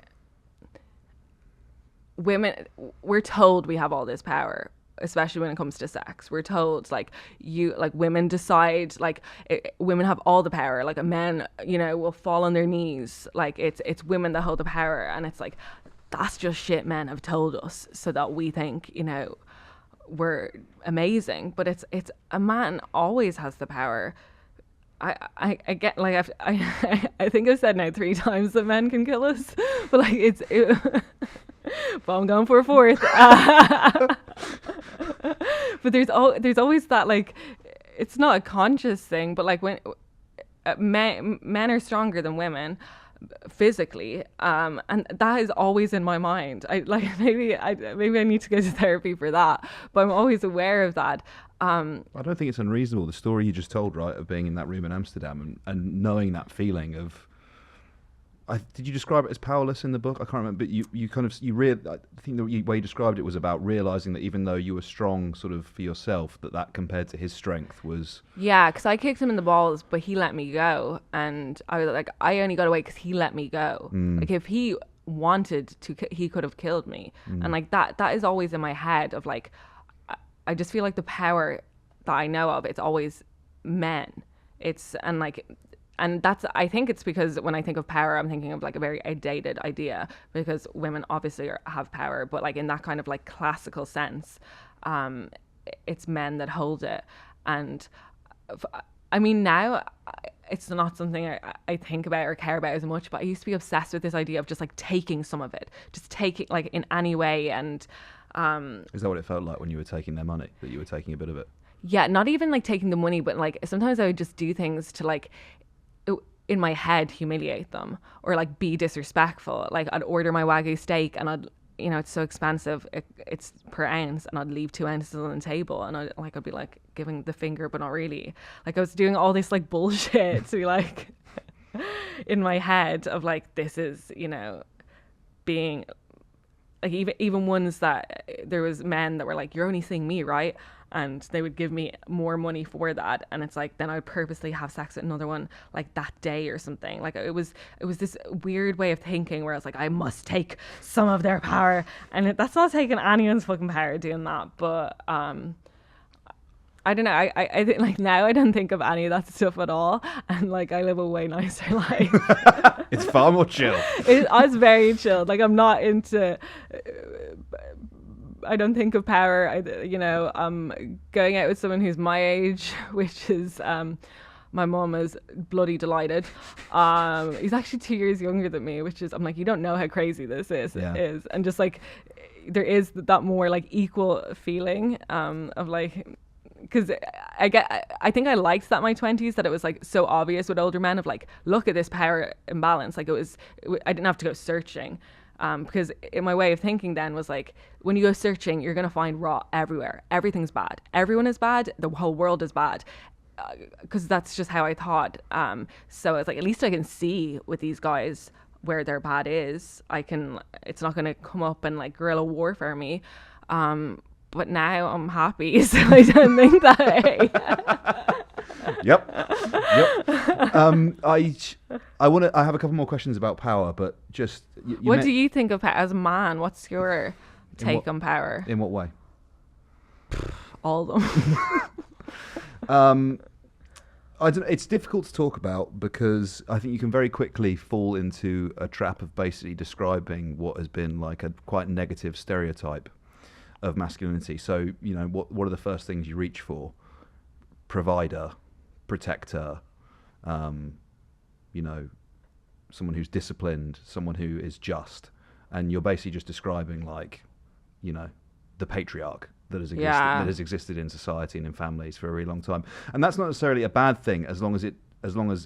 women, we're told we have all this power, especially when it comes to sex. We're told like women decide, like women have all the power, like a man, you know, will fall on their knees. Like it's women that hold the power, and it's like, that's just shit men have told us so that we think, you know, we're amazing. But it's a man always has the power. I get like I think I've said now 3 times that men can kill us, but like but I'm going for a fourth. But there's always that, like, it's not a conscious thing, but like when men are stronger than women physically, and that is always in my mind. I like maybe I need to go to therapy for that, but I'm always aware of that. I don't think it's unreasonable, the story you just told, right, of being in that room in Amsterdam and knowing that feeling of, did you describe it as powerless in the book? I can't remember, but I think the way you described it was about realising that even though you were strong sort of for yourself, that compared to his strength was... Yeah, because I kicked him in the balls, but he let me go. And I was like, I only got away because he let me go. Like, if he wanted to, he could have killed me. And like that is always in my head of like, I just feel like the power that I know of, it's always men. And that's, I think it's because when I think of power, I'm thinking of like a very outdated idea, because women obviously have power, but like in that kind of like classical sense, it's men that hold it. And I mean, now it's not something I think about or care about as much, but I used to be obsessed with this idea of just like taking some of it, just taking like in any way. And Is that what it felt like when you were taking their money, that you were taking a bit of it? yeah, not even like taking the money, but like sometimes I would just do things to like, in my head, humiliate them or like be disrespectful. Like I'd order my Wagyu steak and I'd, you know, it's so expensive, it's per ounce, and I'd leave 2 ounces on the table and I'd be like giving the finger but not really. Like I was doing all this like bullshit to be like in my head of like, this is, you know, being like, even ones that there was men that were like, you're only seeing me, right? And they would give me more money for that, and it's like then I'd purposely have sex with another one like that day or something. Like it was this weird way of thinking where I was like, I must take some of their power, and that's not taking anyone's fucking power doing that. But I don't know. I think like now I don't think of any of that stuff at all, and like I live a way nicer life. It's far more chill. I was very chilled. Like I'm not into. I don't think of power. I'm going out with someone who's my age, which is my mom is bloody delighted. He's actually 2 years younger than me, which is, I'm like, you don't know how crazy this is. Yeah. It is, and just like there is that more like equal feeling of like. Because I think I liked that in my 20s, that it was like so obvious with older men of like, look at this power imbalance. Like I didn't have to go searching. Because in my way of thinking then was like, when you go searching, you're going to find raw everywhere. Everything's bad. Everyone is bad. The whole world is bad. Because that's just how I thought. So it's like, at least I can see with these guys where their bad is. It's not going to come up and like guerrilla warfare me. But now I'm happy, so I don't think that. Yep. I have a couple more questions about power, but just what do you think of power as a man? What's your take on power? In what way? All of them. I don't. It's difficult to talk about because I think you can very quickly fall into a trap of basically describing what has been like a quite negative stereotype of masculinity. So, you know, what are the first things you reach for? Provider, protector, you know, someone who's disciplined, someone who is just, and you're basically just describing like, you know, the patriarch that has existed in society and in families for a really long time. And that's not necessarily a bad thing as long as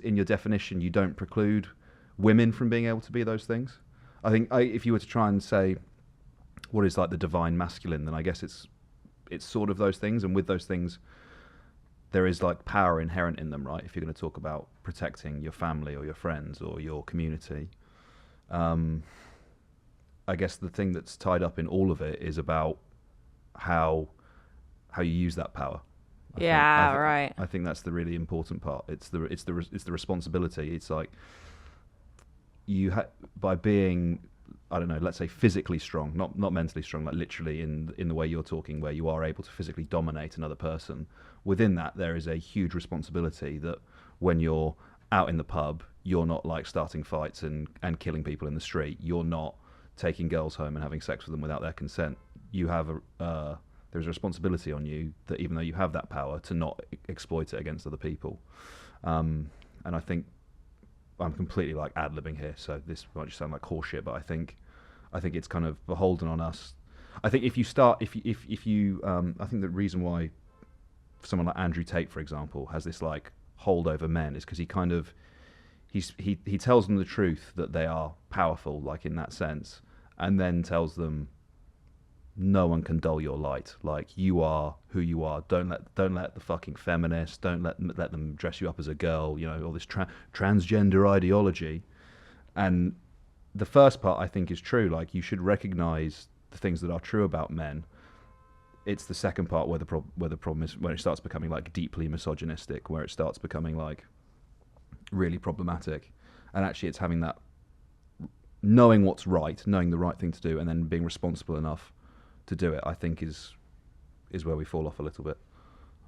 in your definition you don't preclude women from being able to be those things. I think if you were to try and say what is like the divine masculine, then I guess it's sort of those things, and with those things there is like power inherent in them, right? If you're going to talk about protecting your family or your friends or your community, I guess the thing that's tied up in all of it is about how you use that power. Right. I think that's the really important part. It's the responsibility. It's like by being, I don't know, let's say physically strong, not mentally strong, like literally in the way you're talking, where you are able to physically dominate another person. Within that, there is a huge responsibility that when you're out in the pub, you're not like starting fights and killing people in the street. You're not taking girls home and having sex with them without their consent. You have there's a responsibility on you that even though you have that power, to not exploit it against other people. And I think I'm completely like ad-libbing here, so this might just sound like horseshit, but I think it's kind of beholden on us. I think if you I think the reason why someone like Andrew Tate, for example, has this like hold over men is because he tells them the truth that they are powerful, like in that sense, and then tells them no one can dull your light. Like, you are who you are. Don't let the fucking feminists, don't let them dress you up as a girl. You know, all this transgender ideology. And the first part I think is true. Like, you should recognize the things that are true about men. It's the second part where the problem is when it starts becoming like deeply misogynistic, where it starts becoming like really problematic. And actually, it's having that, knowing what's right, knowing the right thing to do, and then being responsible enough to do it, I think is where we fall off a little bit.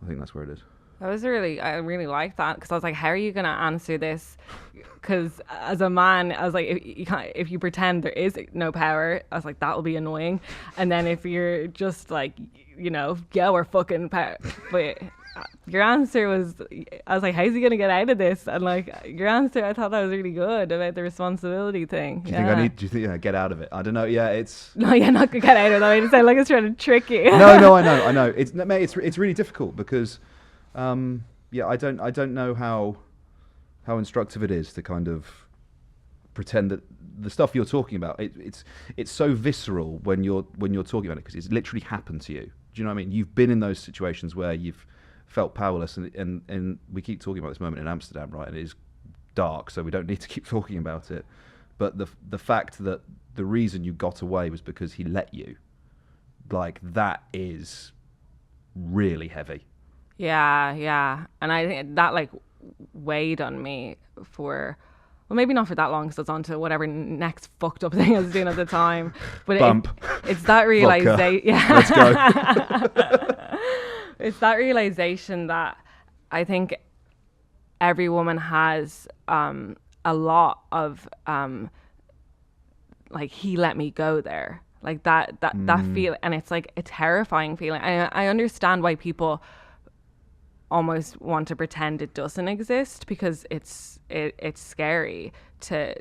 I think that's where it is. I really like that, because I was like, how are you going to answer this? Because as a man, I was like, if you pretend there is no power, I was like, that will be annoying. And then if you're just like, you know, go or fucking power. But your answer was, I was like, how's he going to get out of this? And like, your answer, I thought that was really good about the responsibility thing. Do you think get out of it? I don't know. Yeah, it's... No, you're not going to get out of it. I mean, it sounds like it's trying to trick you. No, I know. It's really difficult because... I don't know how instructive it is to kind of pretend that the stuff you're talking about, it's so visceral when you're talking about it, because it's literally happened to you. Do you know what I mean? You've been in those situations where you've felt powerless, and we keep talking about this moment in Amsterdam, right? And it is dark, so we don't need to keep talking about it. But the fact that the reason you got away was because he let you, like, that is really heavy. Yeah. And I think that like weighed on me for, well, maybe not for that long, because I was on to whatever next fucked up thing I was doing at the time. But it's that realization. Yeah. Let's go. It's that realization that I think every woman has a lot of like, he let me go there. Like that feel, and it's like a terrifying feeling. I understand why people almost want to pretend it doesn't exist, because it's scary to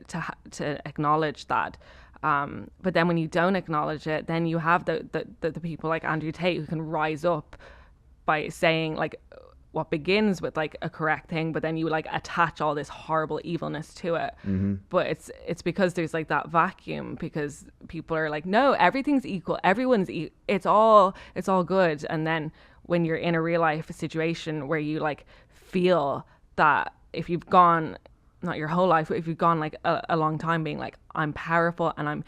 acknowledge that. But then when you don't acknowledge it, then you have the people like Andrew Tate who can rise up by saying like what begins with like a correct thing, but then you like attach all this horrible evilness to it. Mm-hmm. But it's because there's like that vacuum, because people are like, no, everything's equal, everyone's it's all good. And then when you're in a real life situation where you like feel that, if you've gone, not your whole life, but if you've gone like a long time being like, I'm powerful and I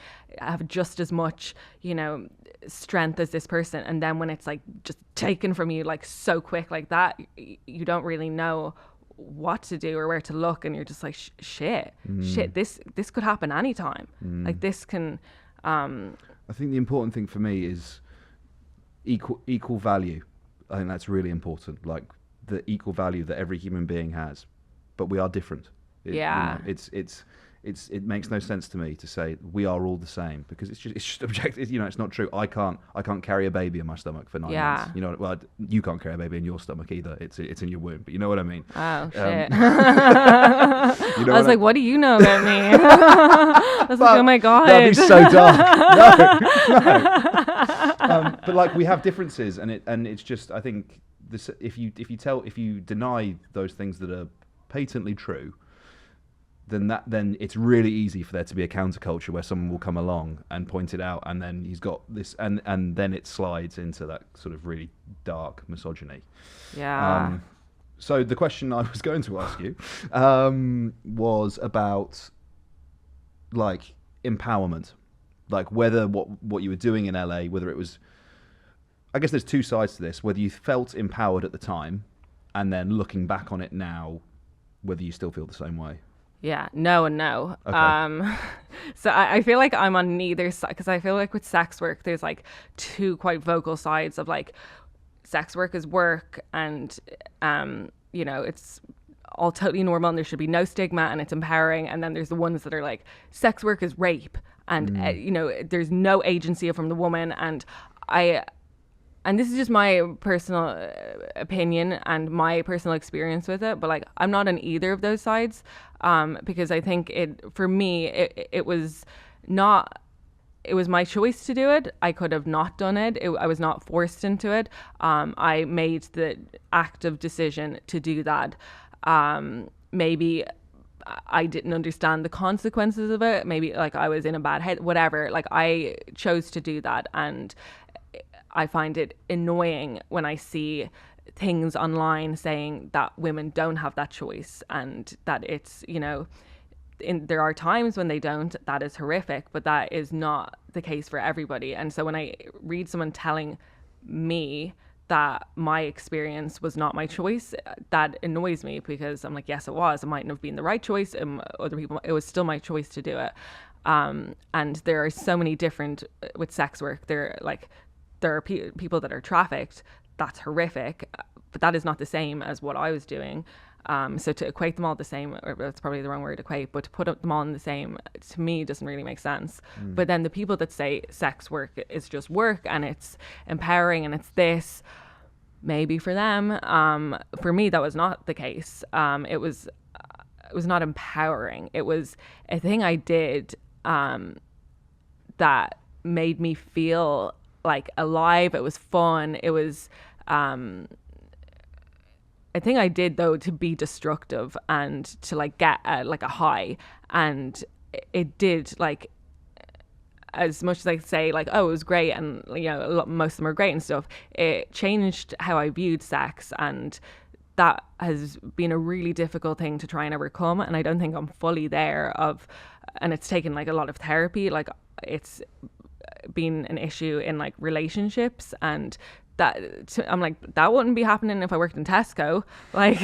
have just as much, you know, strength as this person, and then when it's like just taken from you like so quick like that, you don't really know what to do or where to look, and you're just like, shit, this could happen anytime. Like, this can I think the important thing for me is equal value. I think that's really important, like the equal value that every human being has, but we are different. You know, it makes no sense to me to say we are all the same, because it's just objective. You know, it's not true. I can't carry a baby in my stomach for 9 months. You know, well, you can't carry a baby in your stomach either. It's in your womb. But you know what I mean? Oh shit! You know, I was like, what do you know about me? I was like, oh my god, that'd be so dark. No. But like, we have differences, and it's just, I think this, if you deny those things that are patently true, then it's really easy for there to be a counterculture where someone will come along and point it out, and then he's got this, and then it slides into that sort of really dark misogyny. Yeah. So the question I was going to ask you was about like empowerment, like whether what you were doing in LA, whether it was, I guess there's two sides to this, whether you felt empowered at the time, and then looking back on it now, whether you still feel the same way. Yeah, no and no. Okay. So I feel like I'm on neither side, because I feel like with sex work, there's like two quite vocal sides of like, sex work is work, and you know, it's all totally normal and there should be no stigma and it's empowering. And then there's the ones that are like, sex work is rape, and you know, there's no agency from the woman. And and this is just my personal opinion and my personal experience with it, but like I'm not on either of those sides, because I think for me it was not, it was my choice to do it. I could have not done it. I was not forced into it. I made the active decision to do that. Maybe I didn't understand the consequences of it. Maybe like I was in a bad head, whatever. Like I chose to do that, and I find it annoying when I see things online saying that women don't have that choice, and that it's, you know, there are times when they don't. That is horrific, but that is not the case for everybody. And so when I read someone telling me that my experience was not my choice, that annoys me, because I'm like, yes, it was. It mightn't have been the right choice. Other people, it was still my choice to do it. And there are so many different with sex work. There are people that are trafficked. That's horrific, but that is not the same as what I was doing. So to equate them all the same, or that's probably the wrong word, equate, but to put them all in the same, to me, doesn't really make sense. But then the people that say sex work is just work and it's empowering and it's this, maybe for them. For me, that was not the case. It was not empowering. It was a thing I did that made me feel like alive. It was fun. It was a thing I did, though, to be destructive and to like get like a high. And it did, like, as much as I say like, oh, it was great, and you know, most of them are great and stuff, it changed how I viewed sex, and that has been a really difficult thing to try and overcome. And I don't think I'm fully there and it's taken like a lot of therapy. Like it's been an issue in like relationships, and I'm like, that wouldn't be happening if I worked in Tesco. Like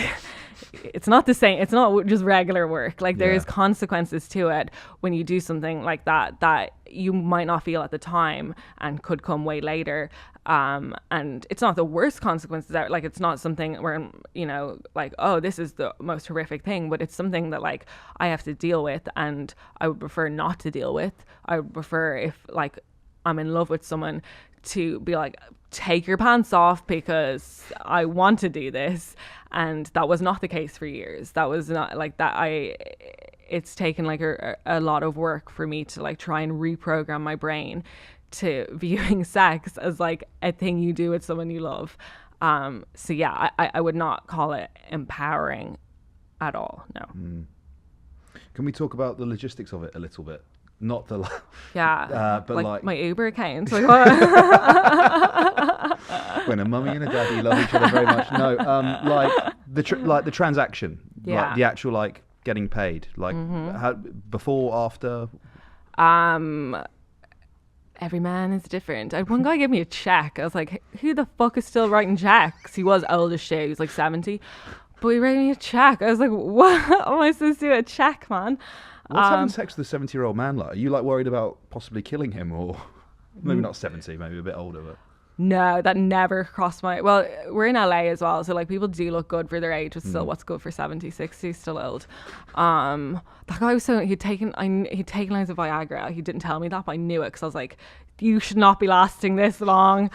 it's not the same. It's not just regular work. Like there is consequences to it when you do something like that you might not feel at the time and could come way later. And it's not the worst consequences out. Like it's not something where, you know, like, oh, this is the most horrific thing, but it's something that like I have to deal with, and I would prefer not to deal with. I would prefer, if like I'm in love with someone, to be like, take your pants off because I want to do this. And that was not the case for years. That was not like that. It's taken like a lot of work for me to like try and reprogram my brain to viewing sex as like a thing you do with someone you love. So yeah, I would not call it empowering at all. No. Can we talk about the logistics of it a little bit? Not the but like my Uber account. Like what? When a mummy and a daddy love each other very much. No, like the transaction, like the actual like getting paid, like how, before, after. Every man is different. I had one guy give me a check. I was like, who the fuck is still writing checks? He was old as shit. He was like 70, but he wrote me a check. I was like, what am I supposed to do? A check, man? What's having sex with a 70-year-old man like? Are you like worried about possibly killing him, or maybe not 70, maybe a bit older, but no, that never crossed my. Well, we're in LA as well, so like people do look good for their age, but still, what's good for 70, 60, still old. That guy was he'd taken lines of Viagra. He didn't tell me that, but I knew it because I was like, you should not be lasting this long.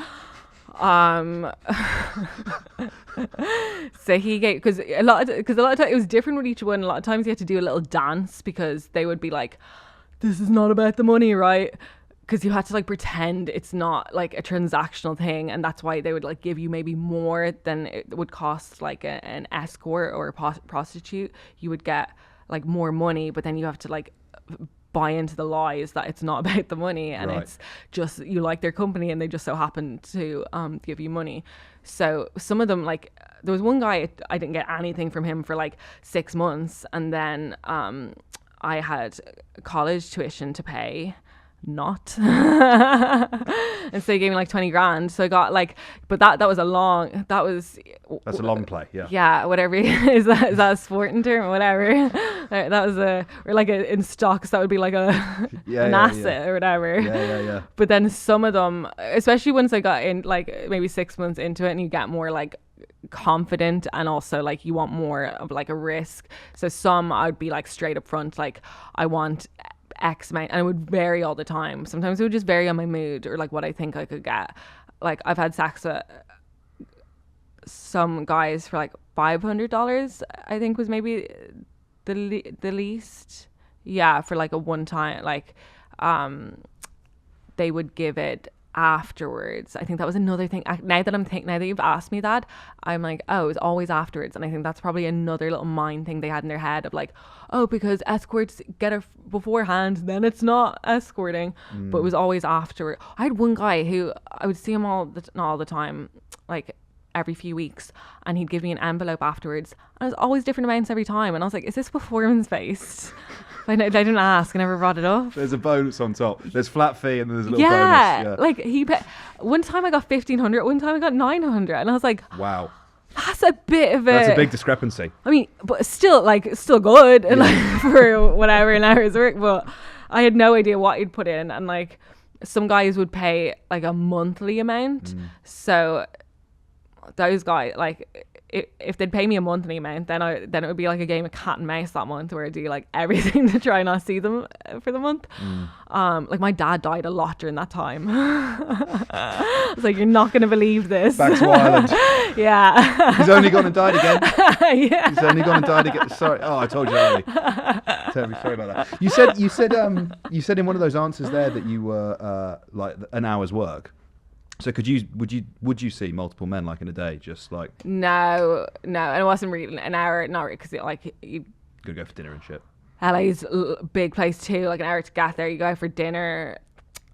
So he gave, because a lot of times it was different with each one. A lot of times you had to do a little dance because they would be like, this is not about the money, right? Because you had to like pretend it's not like a transactional thing, and that's why they would like give you maybe more than it would cost like an escort or a prostitute. You would get like more money, but then you have to like buy into the lies that it's not about the money, and it's just you like their company and they just so happen to give you money. So some of them, like there was one guy, I didn't get anything from him for like 6 months, and then I had college tuition to pay, not and so he gave me like 20 grand, so I got like, but that's a long play. Whatever. Is that a sporting term or whatever? That was or like in stocks that would be like an asset or whatever. But then some of them, especially once I got in like maybe 6 months into it, and you get more like confident, and also like you want more of like a risk, so some I'd be like straight up front, like I want X amount, and it would vary all the time. Sometimes it would just vary on my mood or like what I think I could get. like I've had sex with some guys for like $500, I think was maybe the least. Yeah, for like a one time, like they would give it afterwards. I think that was another thing. Now that you've asked me that, I'm like, oh, it was always afterwards. And I think that's probably another little mind thing they had in their head of like, oh, because escorts get it beforehand, then it's not escorting. But it was always afterward. I had one guy who I would see him not all the time, like every few weeks, and he'd give me an envelope afterwards, and it was always different amounts every time, and I was like, is this performance based? I didn't ask. I never brought it up. There's a bonus on top. There's flat fee and there's a little bonus. Yeah, like one time I got 1,500, one time I got 900, and I was like, wow, that's a bit of that's a big discrepancy. I mean, but still good, and like for whatever an hour's work. But I had no idea what you'd put in, and like some guys would pay like a monthly amount, so those guys, like if they'd pay me a monthly amount, then it would be like a game of cat and mouse that month, where I do like everything to try not see them for the month. Like my dad died a lot during that time. I was like, you're not going to believe this. Back to Ireland. Yeah. He's only gone and died again. Yeah. He's only gone and died again. Sorry. Oh, I told you early. Terribly sorry about that. You said in one of those answers there that you were like an hour's work. So would you see multiple men like in a day, just like? No, and it wasn't really an hour, not really, because like you gotta go for dinner and shit. LA's a big place too, like an hour to get there. You go for dinner.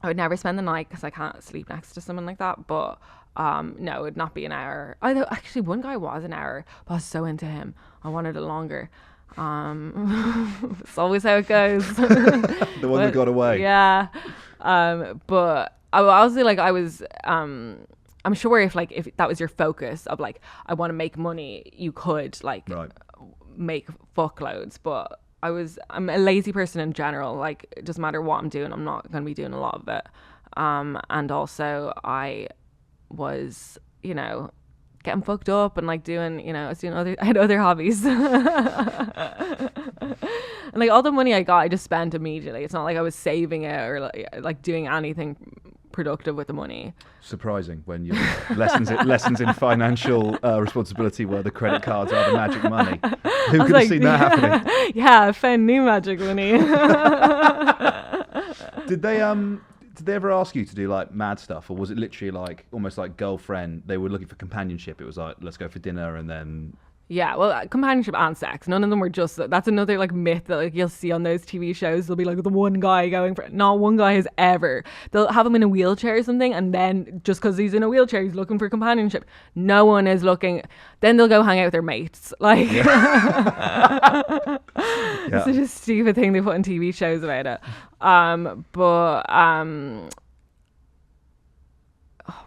I would never spend the night because I can't sleep next to someone like that. But no, it would not be an hour. Although actually one guy was an hour, but I was so into him, I wanted it longer. It's always how it goes. The one that got away. Yeah, but. I'm sure if that was your focus of like, I want to make money, you could like make fuckloads. But I'm a lazy person in general. Like, it doesn't matter what I'm doing, I'm not going to be doing a lot of it. And also I was, getting fucked up and like doing, I had other hobbies. And like all the money I got, I just spent immediately. It's not like I was saving it or like doing anything productive with the money. Surprising when your lessons in financial responsibility were the credit cards are the magic money. Who could have seen that happening? Yeah, I found new magic money. Did they ever ask you to do like mad stuff, or was it literally like almost like girlfriend? They were looking for companionship. It was like, let's go for dinner and then. Yeah, well, companionship and sex. None of them were just. That's another like myth that like you'll see on those TV shows. There'll be like the one guy going for. Not one guy has ever. They'll have him in a wheelchair or something, and then just because he's in a wheelchair, he's looking for companionship. No one is looking. Then they'll go hang out with their mates. Like, it's such a stupid thing they put in TV shows about it.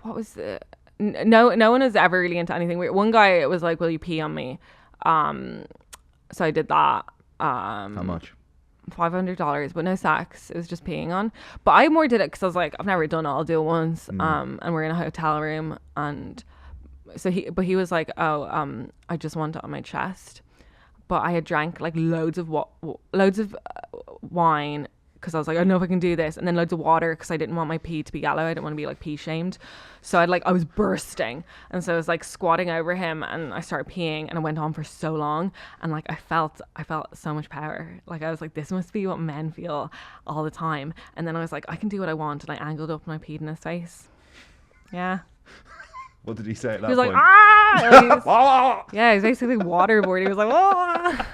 What was it? No one is ever really into anything weird. One guy was like, will you pee on me? So I did that. How much? $500, but no sex. It was just peeing on. But I more did it because I was like, I've never done it, I'll do it once. And we're in a hotel room, and so he was like, I just want it on my chest. But I had drank like loads of wine, because I was like, I don't know if I can do this, and then loads of water because I didn't want my pee to be yellow. I didn't want to be like pee shamed. So I was bursting, and so I was like squatting over him, and I started peeing, and it went on for so long, and like I felt so much power. Like I was like, this must be what men feel all the time. And then I was like, I can do what I want, and I angled up and I peed in his face. Yeah. What did he say at that point? He was like, ah! Yeah, he was basically waterboarding. He was like, ah!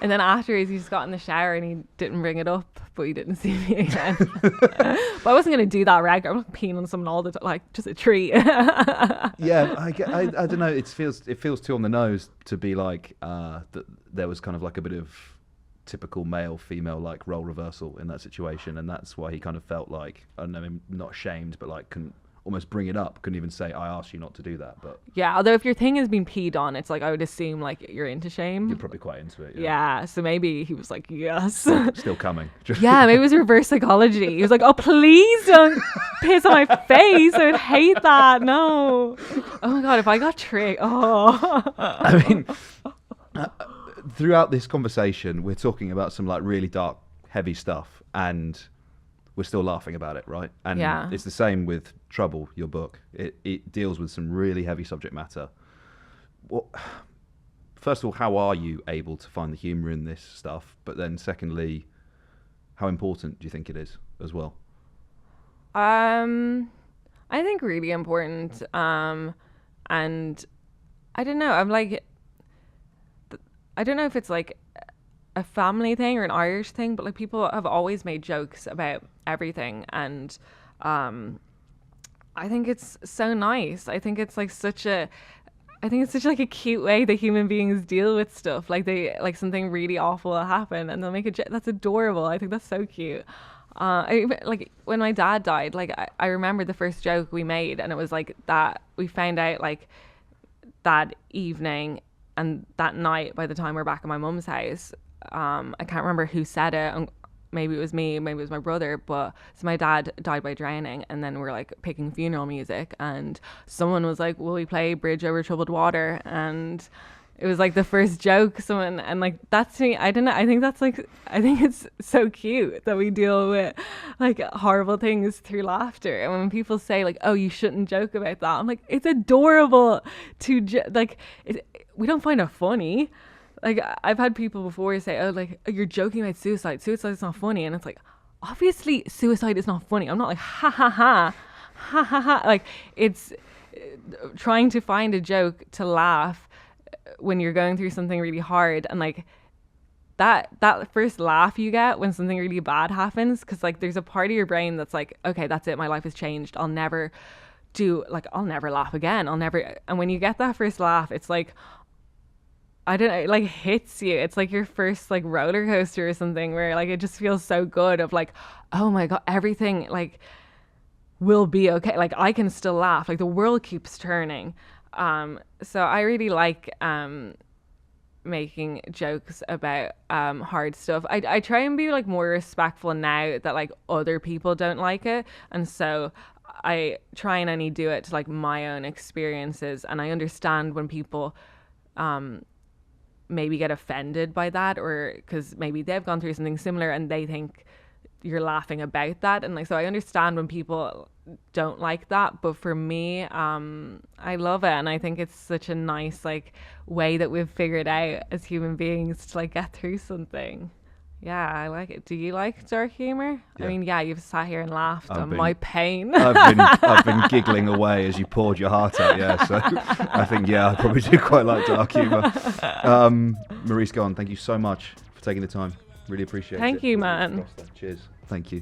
And then afterwards he just got in the shower and he didn't bring it up, but he didn't see me again. But I wasn't going to do that regular. I'm not peeing on someone all the time, like just a treat. Yeah, I don't know. It feels too on the nose to be like that. There was kind of like a bit of typical male female like role reversal in that situation, and that's why he kind of felt like, I don't know, not ashamed, but like couldn't almost bring it up, couldn't even say, I asked you not to do that. But yeah, although if your thing has been peed on, it's like, I would assume like you're into shame. You're probably quite into it. Yeah, so maybe he was like, yes. Still coming. Yeah, maybe it was reverse psychology. He was like, oh, please don't piss on my face. I would hate that. No. Oh my God, if I got tricked. Oh. I mean, throughout this conversation, we're talking about some like really dark, heavy stuff, and we're still laughing about it, right? And it's the same with trouble, your book. It deals with some really heavy subject matter. First of all, how are you able to find the humour in this stuff? But then secondly, how important do you think it is as well? I think really important. And I don't know. I don't know if it's like a family thing or an Irish thing, but like people have always made jokes about everything, and I think it's so nice. I think it's such like a cute way that human beings deal with stuff. Like something really awful will happen and they'll make a joke. That's adorable. I think that's so cute. Like when my dad died, like I remember the first joke we made, and it was like that we found out like that evening and that night by the time we're back at my mum's house. I can't remember who said it. Maybe it was me, maybe it was my brother, but so my dad died by drowning, and then we're like picking funeral music, and someone was like, will we play Bridge Over Troubled Water? And it was like the first joke someone, and like that's me. I don't know. I think it's so cute that we deal with like horrible things through laughter. And when people say like, oh, you shouldn't joke about that, I'm like, it's adorable to we don't find it funny. Like I've had people before say, oh, like you're joking about suicide. Suicide's not funny. And it's like, obviously suicide is not funny. I'm not like, ha ha ha, ha ha ha. Like it's trying to find a joke to laugh when you're going through something really hard. And like that first laugh you get when something really bad happens, because like there's a part of your brain that's like, okay, that's it. My life has changed. I'll never laugh again. And when you get that first laugh, it's like, I don't know, it like hits you. It's like your first like roller coaster or something, where like it just feels so good of like, oh my God, everything like will be okay. Like I can still laugh. Like the world keeps turning. So I really like making jokes about hard stuff. I try and be like more respectful now that like other people don't like it, and so I try and only do it to like my own experiences. And I understand when people maybe get offended by that, or because maybe they've gone through something similar and they think you're laughing about that. And like, so I understand when people don't like that, but for me, I love it. And I think it's such a nice like way that we've figured out as human beings to like get through something. Yeah, I like it. Do you like dark humor? Yeah. I mean, yeah, you've sat here and laughed on my pain. I've been giggling away as you poured your heart out. Yeah, so I think I probably do quite like dark humor. Marise Gaughan, thank you so much for taking the time. Really appreciate it. Thank you, man. Cheers. Thank you.